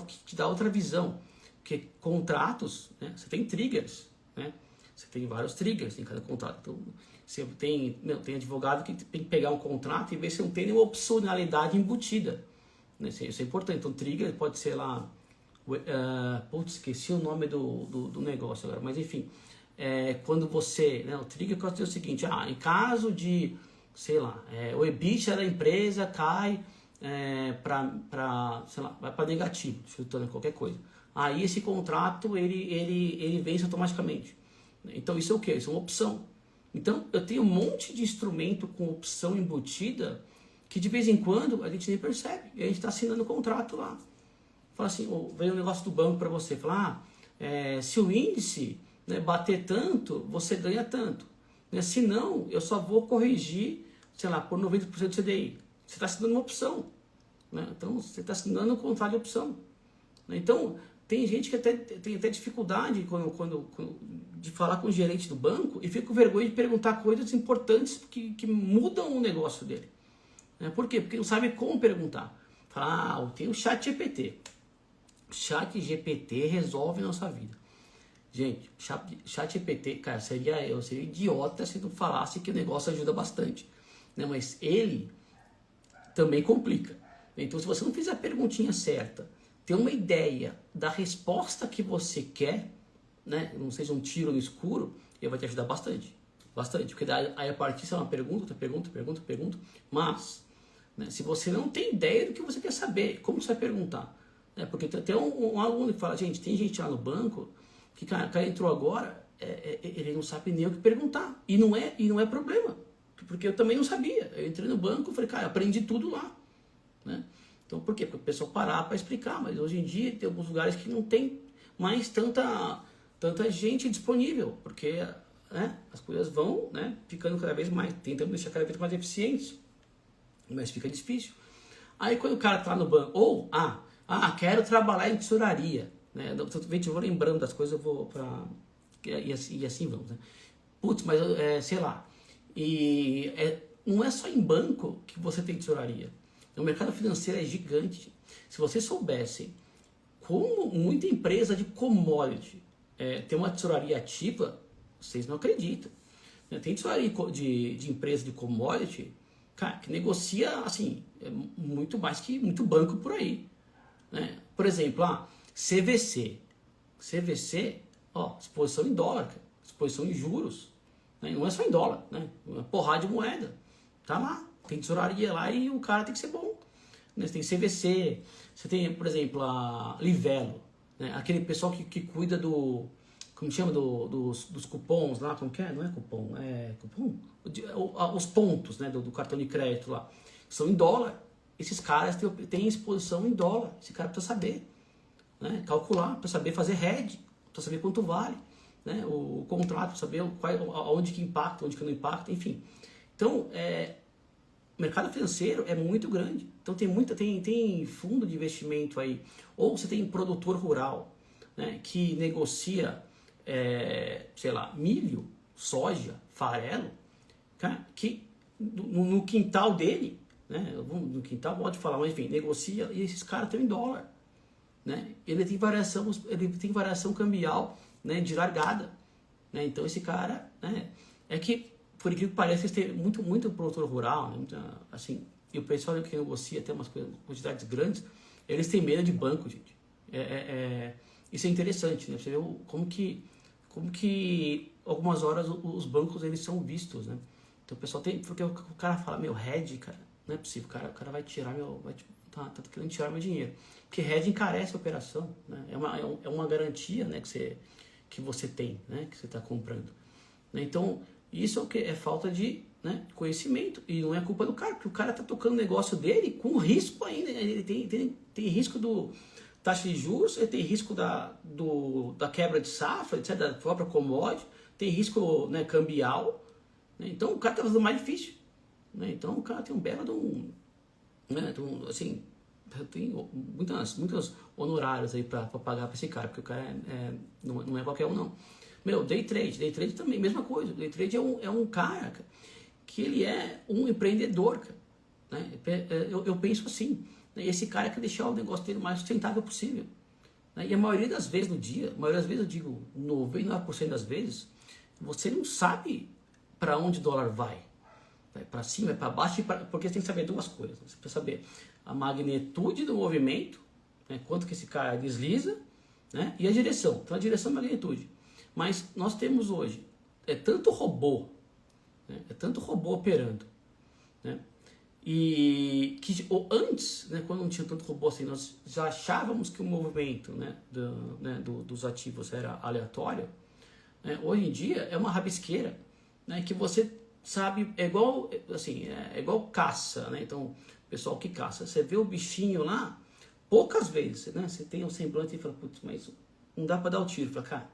que te dá outra visão, porque contratos, né, você tem triggers, né, você tem vários triggers em cada contrato. Então, você tem advogado que tem que pegar um contrato e ver se não tem nenhuma opcionalidade embutida. Né? Isso é importante. Então, trigger pode ser lá... esqueci o nome do negócio agora, mas enfim. Quando você... Né, o trigger pode ser o seguinte, em caso de, sei lá, o EBITDA da empresa cai sei lá, vai para negativo, chutando qualquer coisa. Aí esse contrato, ele vence automaticamente. Então, isso é o quê? Isso é uma opção. Então, eu tenho um monte de instrumento com opção embutida que de vez em quando a gente nem percebe. E a gente está assinando o contrato lá. Fala assim, veio um negócio do banco para você. Fala, se o índice, né, bater tanto, você ganha tanto. Né? Se não, eu só vou corrigir, sei lá, por 90% do CDI. Você está assinando uma opção. Né? Então, você está assinando um contrato de opção. Né? Então, tem gente que tem até dificuldade de falar com o gerente do banco e fica com vergonha de perguntar coisas importantes que mudam o negócio dele. Né? Por quê? Porque não sabe como perguntar. Fala, tem o chat GPT. O chat GPT resolve nossa vida. Gente, chat GPT, cara, eu seria idiota se não falasse que o negócio ajuda bastante. Né? Mas ele também complica. Então, se você não fizer a perguntinha certa, ter uma ideia da resposta que você quer, né, não seja um tiro no escuro, ele vai te ajudar bastante. Bastante. Porque aí a partir de uma pergunta, mas, né, se você não tem ideia do que você quer saber, como você vai perguntar? Né, porque tem até um aluno que fala, gente, tem gente lá no banco que, cara entrou agora, ele não sabe nem o que perguntar. E não é problema. Porque eu também não sabia. Eu entrei no banco e falei, cara, aprendi tudo lá. Né? Então, por quê? Porque o pessoal parar para explicar, mas hoje em dia tem alguns lugares que não tem mais tanta gente disponível, porque, né, as coisas vão, né, ficando cada vez mais, tentando deixar cada vez mais eficientes, mas fica difícil. Aí quando o cara tá no banco, ou, quero trabalhar em tesouraria, né, eu vou lembrando das coisas, eu vou para e assim vamos, né? Putz, mas sei lá, não é só em banco que você tem tesouraria. O mercado financeiro é gigante. Se vocês soubessem como muita empresa de commodity tem uma tesouraria ativa, vocês não acreditam. Tem tesouraria de empresa de commodity, cara, que negocia assim, muito mais que muito banco por aí. Né? Por exemplo, CVC. CVC, exposição em dólar, exposição em juros. Né? Não é só em dólar, né? Uma porrada de moeda. Tá lá. Tem tesouraria lá e o cara tem que ser bom. Né? Você tem CVC, você tem, por exemplo, a Livelo, né? Aquele pessoal que cuida como chama, dos cupons lá, como que é? Não é cupom, cupom? Os pontos, né, do cartão de crédito lá, são em dólar. Esses caras têm exposição em dólar. Esse cara precisa saber, né? Calcular, para saber fazer hedge, para saber quanto vale, né? O contrato, para saber onde que impacta, onde que não impacta, enfim. Então, o mercado financeiro é muito grande. Então tem fundo de investimento aí. Ou você tem produtor rural, né, que negocia, sei lá, milho, soja, farelo, cara, que no quintal dele, né, no quintal pode falar, mas enfim, negocia e esses caras estão em dólar. Né? Ele tem variação cambial, né, de largada. Né? Então esse cara, né, por incrível que pareça, eles têm muito produtor rural, né? Assim, e o pessoal que negocia até umas quantidades grandes, eles têm medo de banco, gente. Isso é interessante, né? Você vê como que algumas horas os bancos eles são vistos, né? Então o pessoal tem, porque o cara fala, meu, hedge, cara, não é possível, o cara vai tirar tá querendo tirar meu dinheiro. Porque hedge encarece a operação, né? É uma garantia, né, que você tem, né, que você está comprando. Né? Então, isso é o que? É falta de, né, conhecimento. E não é culpa do cara, porque o cara está tocando o negócio dele com risco ainda. Ele tem risco do taxa de juros, ele tem risco da quebra de safra, etc., da própria commodity, tem risco, né, cambial. Né? Então, o cara está fazendo mais difícil. Né? Então, o cara tem um belo de um... Né, assim, tem muitas honorários aí para pagar para esse cara, porque o cara não é qualquer um, não. Meu, day trade também, mesma coisa. Day trade é um cara que ele é um empreendedor, cara. Né? Eu penso assim, né? Esse cara quer deixar o negócio dele o mais sustentável possível. Né? E a maioria das vezes no dia, a maioria das vezes eu digo 99% das vezes, você não sabe para onde o dólar vai. Vai para cima, vai para baixo, porque você tem que saber duas coisas. Você precisa saber a magnitude do movimento, né? Quanto que esse cara desliza, né? E a direção. Então a direção e a magnitude. Mas nós temos hoje, tanto robô, né? Tanto robô operando, né? E que antes, né, quando não tinha tanto robô assim, nós já achávamos que o movimento, né, dos ativos era aleatório. Né? Hoje em dia é uma rabisqueira, né, que você sabe, é igual caça, né? Então, o pessoal que caça, você vê o bichinho lá, poucas vezes, né? Você tem um semblante e fala, putz, mas não dá para dar o tiro. Fala, cara,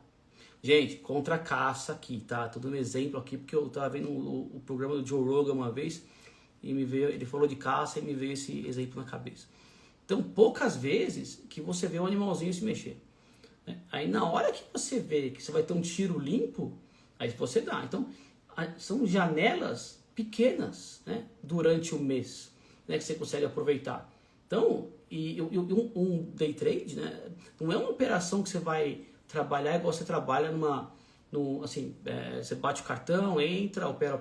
gente, contra a caça aqui, tá? Tô dando um exemplo aqui, porque eu tava vendo o programa do Joe Rogan uma vez, e ele falou de caça e me veio esse exemplo na cabeça. Então, poucas vezes que você vê um animalzinho se mexer. Né? Aí, na hora que você vê que você vai ter um tiro limpo, aí você dá. Então, são janelas pequenas, né, durante o mês, né, que você consegue aproveitar. Então, um day trade, né, não é uma operação que você vai trabalhar igual você trabalha você bate o cartão, entra, opera,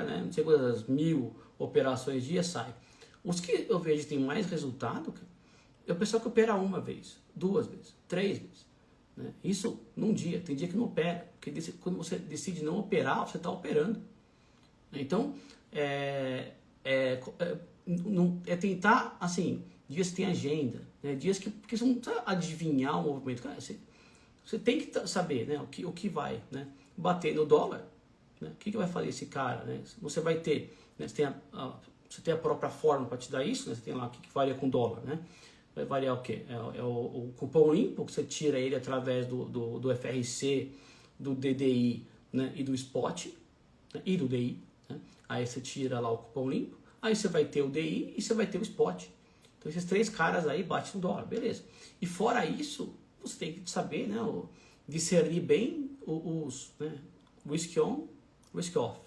né, não sei quantas 1000 operações dia, sai. Os que eu vejo que tem mais resultado é o pessoal que opera uma vez, 2 vezes, 3 vezes. Né? Isso num dia, tem dia que não opera, porque quando você decide não operar, você está operando. Então, é tentar, assim, dias que tem agenda, né? Dias porque você não precisa adivinhar o movimento. Cara, você tem que saber, né, o que vai, né, bater no dólar, né? O que vai fazer esse cara, né? Você vai ter, né, você tem a própria forma para te dar isso, né? Você tem lá o que varia com dólar, né? Vai variar o quê? O cupom limpo, que você tira ele através do FRC, do DDI, né, e do Spot, né, e do DI. Né? Aí você tira lá o cupom limpo, aí você vai ter o DI e você vai ter o Spot. Então esses 3 caras aí batem no dólar, beleza. E fora isso, você tem que saber, né, discernir bem os né, risk on, risk off.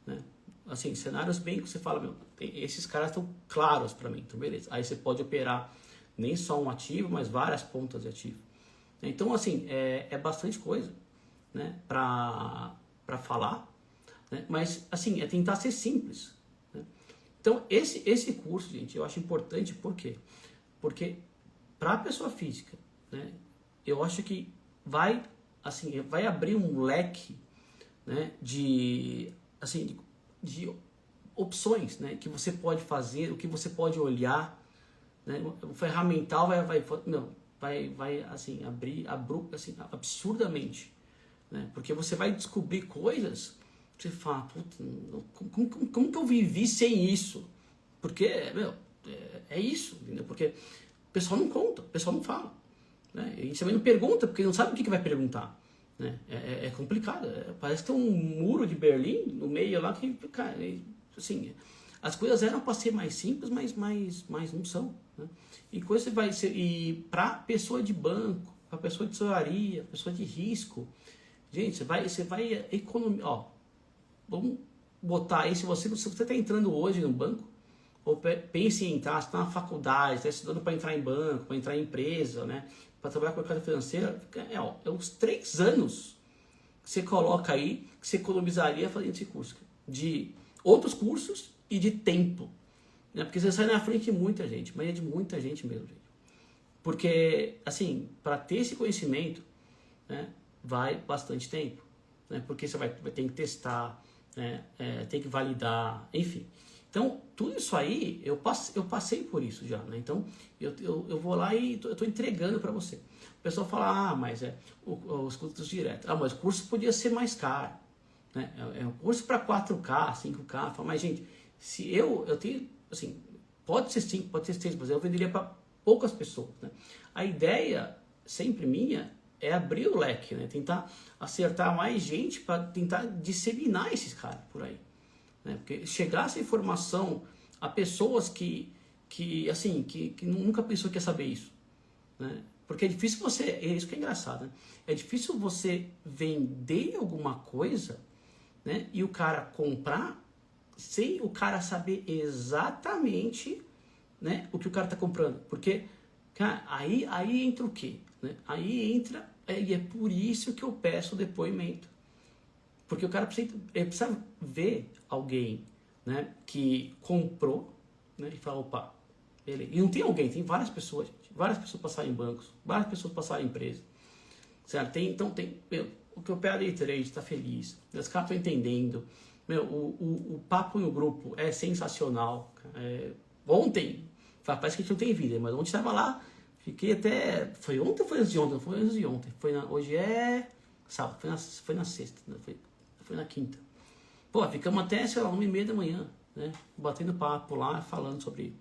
Né? Assim, cenários bem que você fala, esses caras estão claros para mim, então beleza. Aí você pode operar nem só um ativo, mas várias pontas de ativo. Então, assim, é bastante coisa, né, para falar, né, mas, assim, é tentar ser simples. Né? Então, esse curso, gente, eu acho importante, por quê? Porque para a pessoa física, né, eu acho que vai abrir um leque, né, de opções, né, que você pode fazer, o que você pode olhar. Né? O ferramental vai assim, abrir assim, absurdamente. Né? Porque você vai descobrir coisas que você fala, como que eu vivi sem isso? Porque, é isso, entendeu? Porque o pessoal não conta, o pessoal não fala. Né? E você também não pergunta, porque não sabe o que vai perguntar. Né? É complicado. Parece que tem um muro de Berlim no meio lá que, cara, assim, as coisas eram para ser mais simples, mas não são. Né? E coisa vai ser, e para pessoa de banco, para pessoa de tesouraria, pessoa de risco, gente, você vai economizar. Ó, vamos botar aí, se você está entrando hoje no banco, ou pense em entrar, você está na faculdade, está estudando para entrar em banco, para entrar em empresa, né? Para trabalhar com a mercado financeira, uns 3 anos você coloca aí que você economizaria fazendo esse curso? De outros cursos e de tempo. Né? Porque você sai na frente de muita gente, mas é de muita gente mesmo, gente. Porque, assim, para ter esse conhecimento, né, vai bastante tempo. Né? Porque você vai ter que testar, né, tem que validar, enfim. Então, tudo isso aí, eu passei por isso já. Né? Então, eu vou lá e eu estou entregando para você. O pessoal fala, mas os cursos diretos. Mas o curso podia ser mais caro. Né? É um curso para 4K, 5K. Fala, mas, gente, se eu tenho, assim, pode ser 5, pode ser 6, mas eu venderia para poucas pessoas. Né? A ideia, sempre minha, é abrir o leque, né? Tentar acertar mais gente para tentar disseminar esses caras por aí. Né? Porque chegar essa informação a pessoas que nunca pensou que ia saber isso. Né? Porque é difícil você, é isso que é engraçado, né? É difícil você vender alguma coisa, né, e o cara comprar sem o cara saber exatamente, né, o que o cara está comprando. Porque, cara, aí entra o quê? Né? Aí entra, e é por isso que eu peço depoimento. Porque o cara precisa ver alguém, né, que comprou, né, e fala, opa, beleza. E não tem alguém, tem várias pessoas, gente. Várias pessoas passaram em bancos, várias pessoas passaram em empresa. Certo? O que eu pego day trade está feliz, os caras estão entendendo. O papo no grupo é sensacional. Ontem, parece que a gente não tem vida, mas ontem estava lá, fiquei até. Foi ontem ou foi antes de ontem? Não foi antes de ontem. Hoje é sábado, foi na sexta, foi na quinta. Pô, ficamos até, sei lá, 1h30 da manhã, né? Batendo papo lá, falando sobre,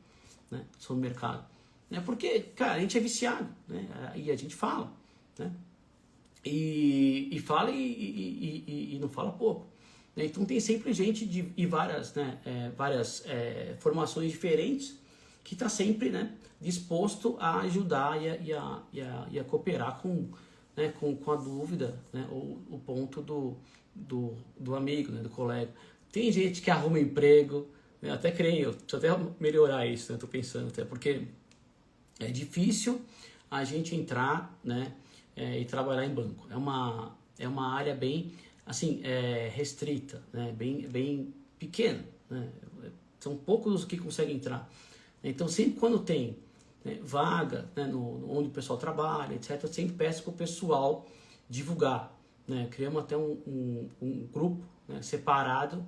né, sobre o mercado. Né? Porque, cara, a gente é viciado, né? E a gente fala, né? E fala e não fala pouco. Né? Então tem sempre gente e várias, né, formações diferentes que está sempre, né, disposto a ajudar e a cooperar né, com a dúvida, né, ou o ponto do amigo, né, do colega. Tem gente que arruma emprego, né, até creio, deixa eu até melhorar isso, né, estou pensando até, porque é difícil a gente entrar, né, e trabalhar em banco. É uma área bem, assim, restrita, né, bem pequena. Né? São poucos os que conseguem entrar. Então, sempre quando tem, né, vaga, né, onde o pessoal trabalha, etc., eu sempre peço para o pessoal divulgar. Né? Criamos até um grupo, né, separado,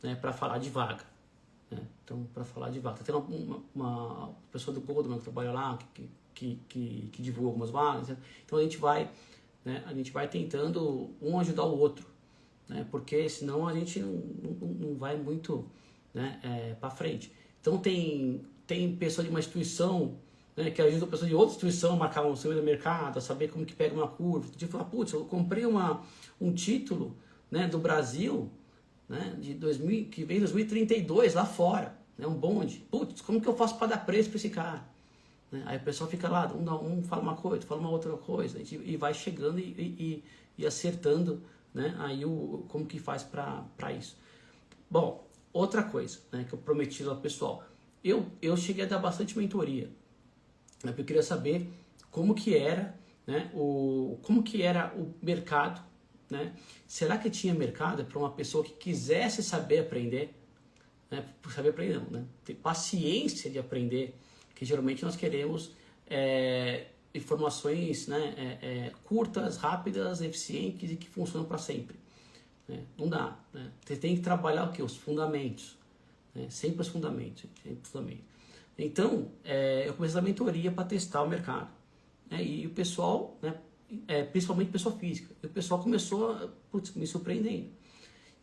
né, para falar de vaga. Né? Então, para falar de vaga. Tem uma pessoa do Goldman que trabalha lá, que divulga algumas vagas. Né? Então, a gente vai tentando um ajudar o outro. Né? Porque senão a gente não vai muito, né, para frente. Então, tem pessoa de uma instituição, né, que ajuda a pessoa de outra instituição a marcar um seu mercado, a saber como que pega uma curva. De falar, putz, eu comprei um título, né, do Brasil, né, que vem em 2032 lá fora, né, um bonde. Putz, como que eu faço para dar preço para esse cara? Né? Aí o pessoal fica lá, um fala uma coisa, fala uma outra coisa, e vai chegando e acertando, né, aí como que faz para isso. Bom, outra coisa, né, que eu prometi ao pessoal. Eu cheguei a dar bastante mentoria, né, porque eu queria saber como que era, né, como que era o mercado, né? Será que tinha mercado para uma pessoa que quisesse saber aprender, né? Saber aprender não, né? Ter paciência de aprender, que geralmente nós queremos informações, né, curtas, rápidas, eficientes e que funcionam para sempre. Né? Não dá, né? Você tem que trabalhar o quê? Os fundamentos. Né? Sempre os fundamentos. Sempre os fundamentos. Então, eu comecei a mentoria para testar o mercado. Né? E o pessoal, né, principalmente pessoa física, e o pessoal começou a me surpreendendo.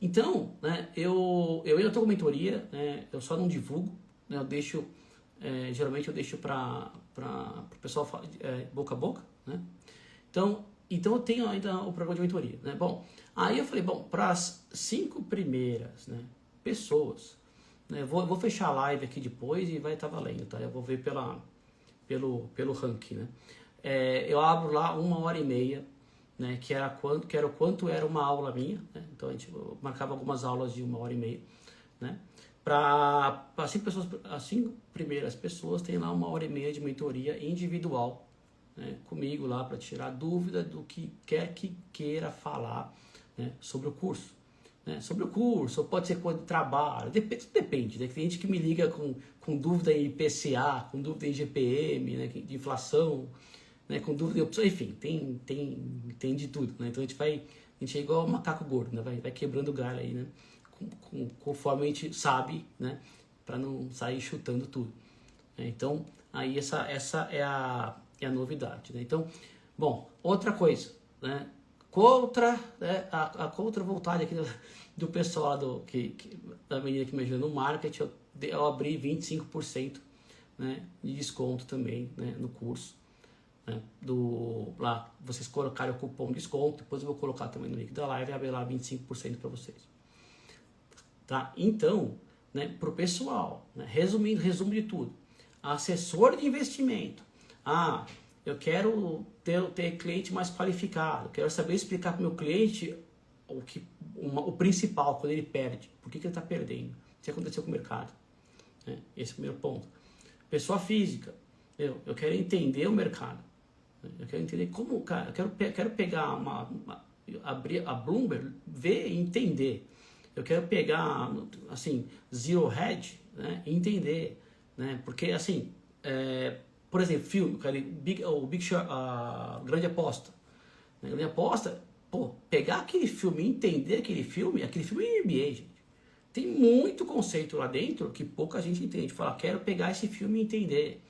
Então, né, eu ainda estou com mentoria, né, eu só não divulgo, né, eu deixo, geralmente eu deixo para o pessoal boca a boca. Né? Então eu tenho ainda o programa de mentoria. Né? Bom, aí eu falei, para as 5 primeiras, né, pessoas, né, eu vou fechar a live aqui depois e vai estar valendo, tá? Eu vou ver pelo ranking, né? Eu abro lá 1h30, né, que era o quanto era uma aula minha, né? Então eu marcava algumas aulas de 1h30, né? Para as 5 primeiras pessoas tem lá 1h30 de mentoria individual, né, comigo lá para tirar dúvida do que quer que queira falar, né, sobre o curso. Né, sobre o curso, ou pode ser coisa de trabalho, depende, né? Tem gente que me liga com dúvida em IPCA, com dúvida em GPM, né, de inflação, né, com dúvida em opção, enfim, tem de tudo, né? Então a gente é igual um macaco gordo, né? Vai quebrando o galho aí, né? Conforme a gente sabe, né? Para não sair chutando tudo. Né? Então, aí essa é a novidade, né? Então, bom, outra coisa, né? Né? A contra vontade aqui do pessoal da menina que me ajuda no marketing, eu abri 25%, né, de desconto também, né, no curso. Né, lá, vocês colocarem o cupom de desconto, depois eu vou colocar também no link da live e abrir lá 25% para vocês. Tá? Então, né, para o pessoal, né, resumo de tudo. Assessor de investimento. Eu quero ter cliente mais qualificado. Quero saber explicar para o meu cliente o principal, quando ele perde. Por que ele está perdendo? O que aconteceu com o mercado? Né? Esse é o primeiro ponto. Pessoa física. Eu quero entender o mercado. Eu quero entender como, cara, eu quero pegar abrir a Bloomberg, ver e entender. Eu quero pegar, assim, Zero Hedge, né, e entender, né, porque, assim, por exemplo, filme, o Big Short, a Grande Aposta. A Grande Aposta, pegar aquele filme e entender aquele filme é MBA, gente. Tem muito conceito lá dentro que pouca gente entende. Fala, quero pegar esse filme e entender.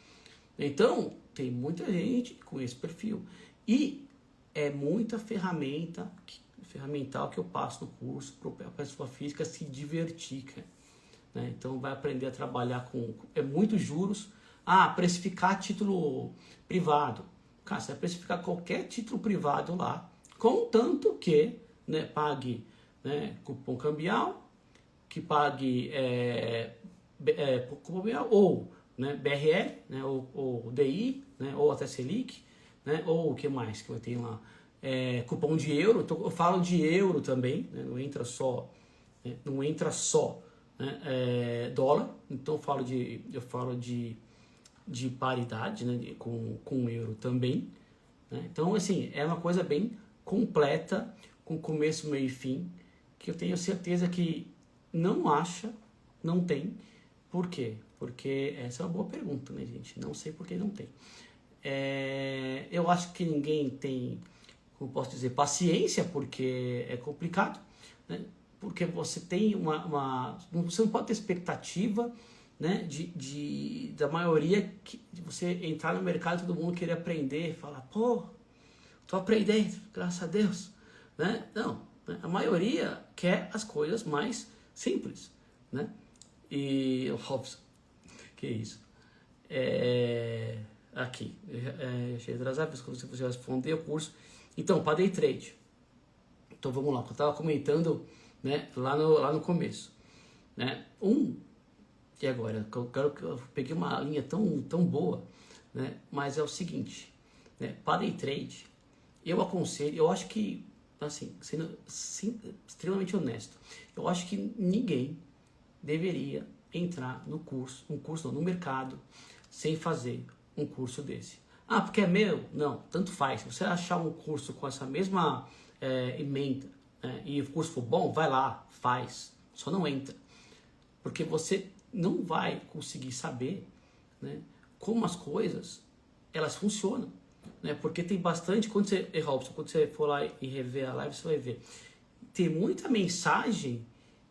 Então, tem muita gente com esse perfil. E é muita ferramental que eu passo no curso para a pessoa física se divertir, cara. Né? Então, vai aprender a trabalhar é muitos juros. Precificar título privado. Cara, você vai precificar qualquer título privado lá, contanto que, né, pague, né, cupom cambial, que pague cupom cambial, ou, né, BRL, né, ou DI, né, ou até Selic, né, ou o que mais que eu tenho lá? Cupom de euro. Então, eu falo de euro também, né, não entra só né, dólar. Então eu falo de paridade, né, com o euro também. Né? Então, assim, é uma coisa bem completa, com começo, meio e fim, que eu tenho certeza que não tem. Por quê? Porque essa é uma boa pergunta, né, gente? Não sei por que não tem. Eu acho que ninguém tem, como posso dizer, paciência, porque é complicado, né? Porque você tem você não pode ter expectativa, né, da maioria de você entrar no mercado e todo mundo querer aprender, falar, tô aprendendo, graças a Deus, né? Não, né? A maioria quer as coisas mais simples, né? E Robson, que isso? Aqui, achei atrasado, quando você responder o curso. Então, para day trade. Então vamos lá, eu estava comentando, né, lá no começo, né? E agora, eu peguei uma linha tão boa, né? Mas é o seguinte, né? Para day trade, eu aconselho, eu acho que, assim, sendo extremamente honesto, eu acho que ninguém deveria entrar no mercado, sem fazer um curso desse. Porque é meu? Não, tanto faz. Se você achar um curso com essa mesma ementa, e o curso for bom, vai lá, faz. Só não entra. Porque você não vai conseguir saber, né, como as coisas elas funcionam, né? Porque tem bastante, quando você for lá e rever a live, você vai ver, tem muita mensagem,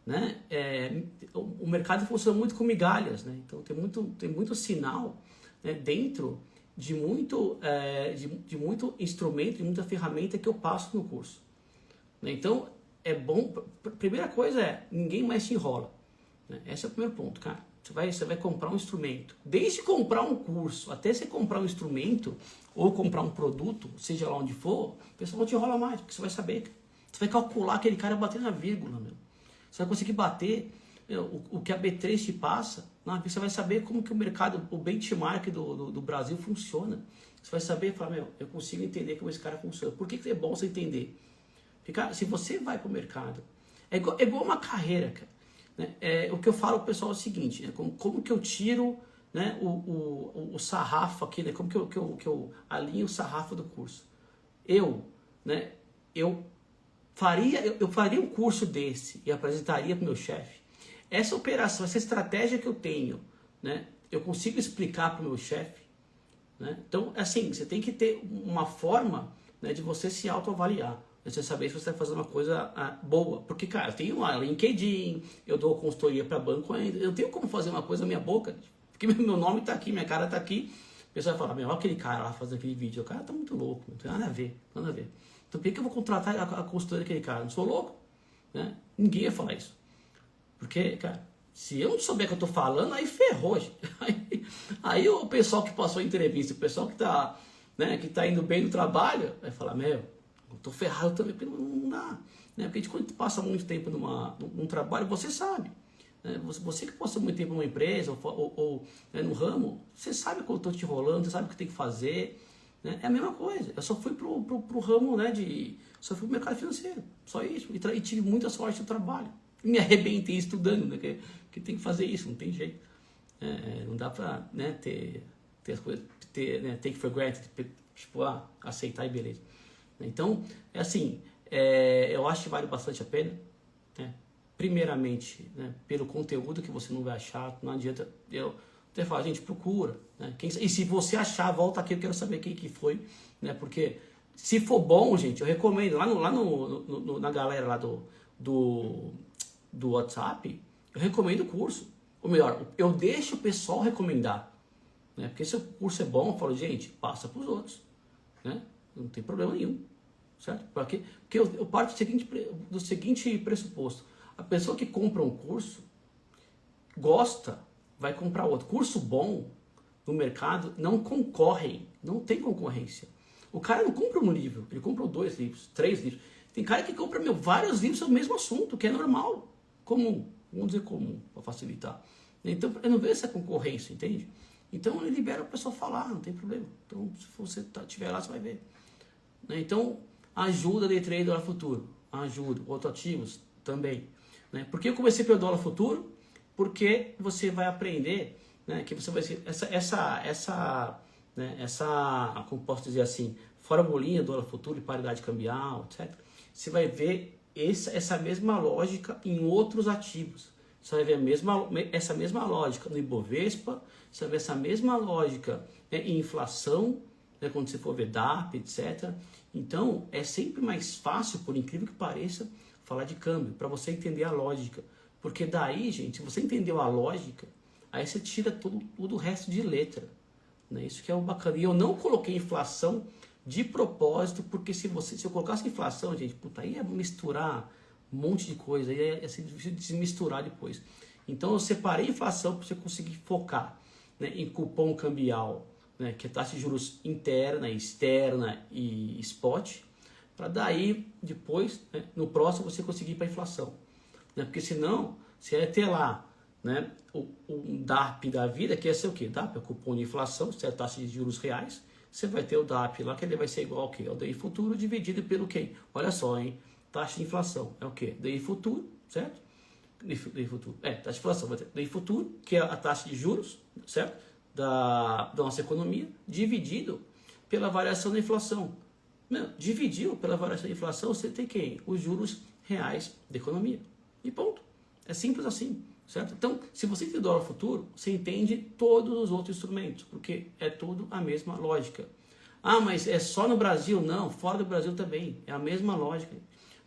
né? O mercado funciona muito com migalhas, né? Então tem muito sinal, né, dentro de muito instrumento, de muita ferramenta que eu passo no curso, né? Então é bom. Primeira coisa ninguém mais te enrola. Esse é o primeiro ponto, cara. Você vai comprar um instrumento. Desde comprar um curso até você comprar um instrumento ou comprar um produto, seja lá onde for, o pessoal não te enrola mais, porque você vai saber. Você vai calcular aquele cara bater na vírgula, meu. Você vai conseguir bater o que a B3 te passa. Você vai saber como que o mercado, o benchmark do Brasil funciona. Você vai saber e falar, eu consigo entender como esse cara funciona. Por que é bom você entender? Porque, se você vai para o mercado, é igual uma carreira, cara. O que eu falo pro pessoal é o seguinte, né? Como que eu tiro, né, o sarrafo aqui, né? Como que eu alinho o sarrafo do curso? Eu eu faria um curso desse e apresentaria para o meu chefe. Essa operação, essa estratégia que eu tenho, né, eu consigo explicar para o meu chefe, né? Então, assim, você tem que ter uma forma, né, de você se autoavaliar. Você saber se você está fazendo uma coisa boa. Porque, cara, eu tenho uma LinkedIn, eu dou consultoria para banco ainda, eu tenho como fazer uma coisa na minha boca, porque meu nome está aqui, minha cara está aqui. O pessoal vai falar, olha aquele cara lá fazendo aquele vídeo, o cara tá muito louco, não tem nada a ver, nada a ver. Então, por que eu vou contratar a consultoria daquele cara? Não sou louco, né? Ninguém ia falar isso. Porque, cara, se eu não souber o que eu tô falando, aí ferrou, gente. Aí o pessoal que passou a entrevista, o pessoal que tá, né, que tá indo bem no trabalho, vai falar, eu tô ferrado também, porque não dá. Né? Porque a gente, quando passa muito tempo num trabalho, você sabe. Né? Você que passa muito tempo numa empresa ou né, no ramo, você sabe quando eu tô te enrolando, você sabe o que tem que fazer. Né? É a mesma coisa. Eu só fui pro ramo, né, só fui pro mercado financeiro. Só isso. E tive muita sorte no trabalho. Me arrebentei estudando, né? Que tem que fazer isso, não tem jeito. Não dá pra, né, ter as coisas, né, take for granted, tipo, aceitar e beleza. Então, é assim, eu acho que vale bastante a pena, né? Primeiramente, né, pelo conteúdo que você não vai achar, não adianta eu até falar, gente, procura, né? E se você achar, volta aqui, eu quero saber quem que foi, né? Porque se for bom, gente, eu recomendo, na galera lá do WhatsApp, eu recomendo o curso. Ou melhor, eu deixo o pessoal recomendar. Né? Porque se o curso é bom, eu falo, gente, passa para os outros. Né? Não tem problema nenhum. Certo? Porque eu parto do seguinte pressuposto. A pessoa que compra um curso, gosta, vai comprar outro. Curso bom no mercado não concorre, não tem concorrência. O cara não compra um livro, ele compra 2 livros, 3 livros. Tem cara que compra vários livros sobre o mesmo assunto, que é normal, comum, vamos dizer comum, para facilitar. Então, eu não vejo essa concorrência, entende? Então, ele libera a pessoa falar, não tem problema. Então, se você estiver lá, você vai ver. Então, ajuda Day Trader Dólar Futuro, ajuda. Outros ativos também. Por que eu comecei pelo Dólar Futuro? Porque você vai aprender, né, que você vai ser como posso dizer assim, formulinha do Dólar Futuro, paridade cambial, etc. Você vai ver essa mesma lógica em outros ativos. Você vai ver essa mesma lógica no Ibovespa, você vai ver essa mesma lógica, né, em inflação, né, quando você for ver DAP, etc. Então, é sempre mais fácil, por incrível que pareça, falar de câmbio, para você entender a lógica. Porque daí, gente, se você entendeu a lógica, aí você tira todo o resto de letra. Né? Isso que é o bacana. E eu não coloquei inflação de propósito, porque se eu colocasse inflação, gente, aí ia misturar um monte de coisa, ia ser difícil de se misturar depois. Então eu separei inflação para você conseguir focar, né, em cupom cambial, né, que é taxa de juros interna, externa e spot, para daí depois, né, no próximo você conseguir ir para inflação. Né, porque senão você ia ter lá, né, um DARP da vida, que ia ser o quê? DARP é o cupom de inflação, se é a taxa de juros reais. Você vai ter o DAP lá, que ele vai ser igual ao quê? Ao DI futuro dividido pelo quê? Olha só, hein? Taxa de inflação é o quê? DI futuro, certo? DI futuro. Taxa de inflação vai ter DI futuro, que é a taxa de juros, certo? Da nossa economia, dividido pela variação da inflação. Dividiu pela variação da inflação, você tem quem? Os juros reais da economia. E ponto. É simples assim. Certo? Então, se você entende dólar futuro, você entende todos os outros instrumentos, porque é tudo a mesma lógica. Mas é só no Brasil? Não, fora do Brasil também. É a mesma lógica.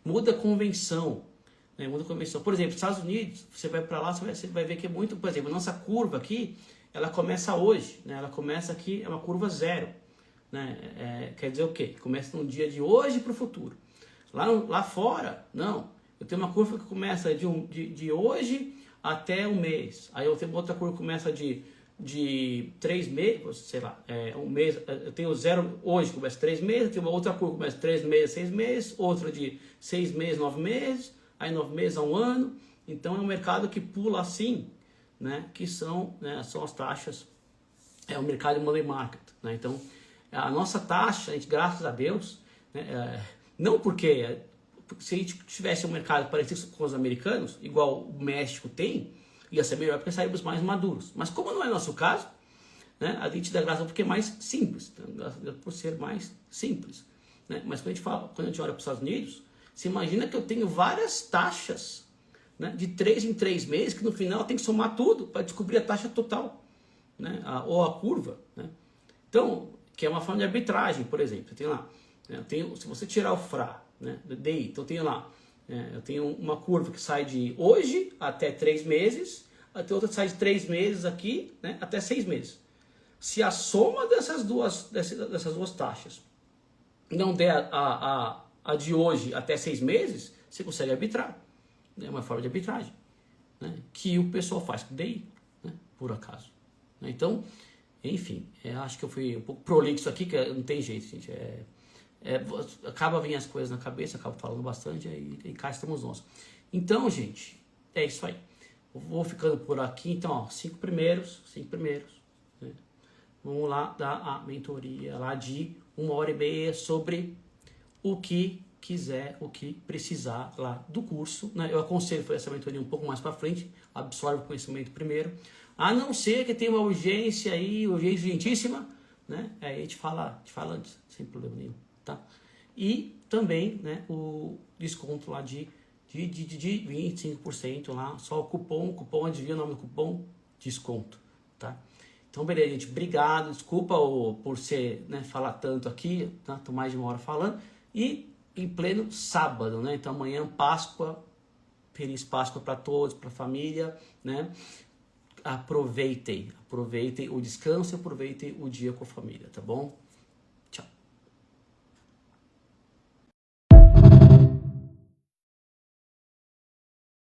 Muda a convenção. Né? Muda a convenção. Por exemplo, Estados Unidos, você vai para lá, você vai ver que é muito... Por exemplo, a nossa curva aqui, ela começa hoje. Né? Ela começa aqui, é uma curva zero. Né? Quer dizer o quê? Começa no dia de hoje para o futuro. Lá fora, não. Eu tenho uma curva que começa de hoje até um mês. Aí eu tenho outra curva que começa de 3 meses, sei lá, um mês. Eu tenho 0 hoje, começa 3 meses. Eu tenho uma outra curva que começa 3 meses, 6 meses. Outra de 6 meses, 9 meses. Aí 9 meses a 1 ano. Então é um mercado que pula assim, né? Que são as taxas. É o mercado de money market. Né? Então a nossa taxa, a gente, graças a Deus, né, não porque... Se a gente tivesse um mercado parecido com os americanos, igual o México tem, ia ser melhor porque saímos mais maduros. Mas como não é nosso caso, né, a gente dá graça porque é mais simples, por ser mais simples. Né? Mas quando a gente olha para os Estados Unidos, Você imagina que eu tenho várias taxas, né, de 3 em 3 meses, que no final tem que somar tudo para descobrir a taxa total, né, ou a curva, né? Então, que é uma forma de arbitragem, por exemplo. Você tem lá, né, se você tirar o FRA, né, do DI, então eu tenho lá, eu tenho uma curva que sai de hoje até 3 meses, até outra que sai de 3 meses aqui, né, até 6 meses. Se a soma dessas duas taxas não der a de hoje até 6 meses, você consegue arbitrar. É uma forma de arbitragem, né, que o pessoal faz com o DI, né, por acaso. Então, enfim, acho que eu fui um pouco prolixo aqui, que não tem jeito, gente. Acaba vindo as coisas na cabeça, acabo falando bastante, e cá estamos nós. Então, gente, é isso aí. Eu vou ficando por aqui, então, ó, 5 primeiros, né? Vamos lá dar a mentoria lá de 1h30 sobre o que quiser, o que precisar lá do curso, né? Eu aconselho fazer essa mentoria um pouco mais para frente, absorve o conhecimento primeiro, a não ser que tenha uma urgência aí, urgência urgentíssima, né? Aí a gente fala antes, sem problema nenhum, tá? E também, né, o desconto lá de 25% lá, só o cupom, adivinha o nome do cupom? Desconto, tá? Então, beleza, gente, obrigado, desculpa por ser, né, falar tanto aqui, tá? Tô mais de 1 hora falando, e em pleno sábado, né? Então amanhã Páscoa, feliz Páscoa para todos, para a família, né? Aproveitem o descanso, aproveitem o dia com a família, tá bom?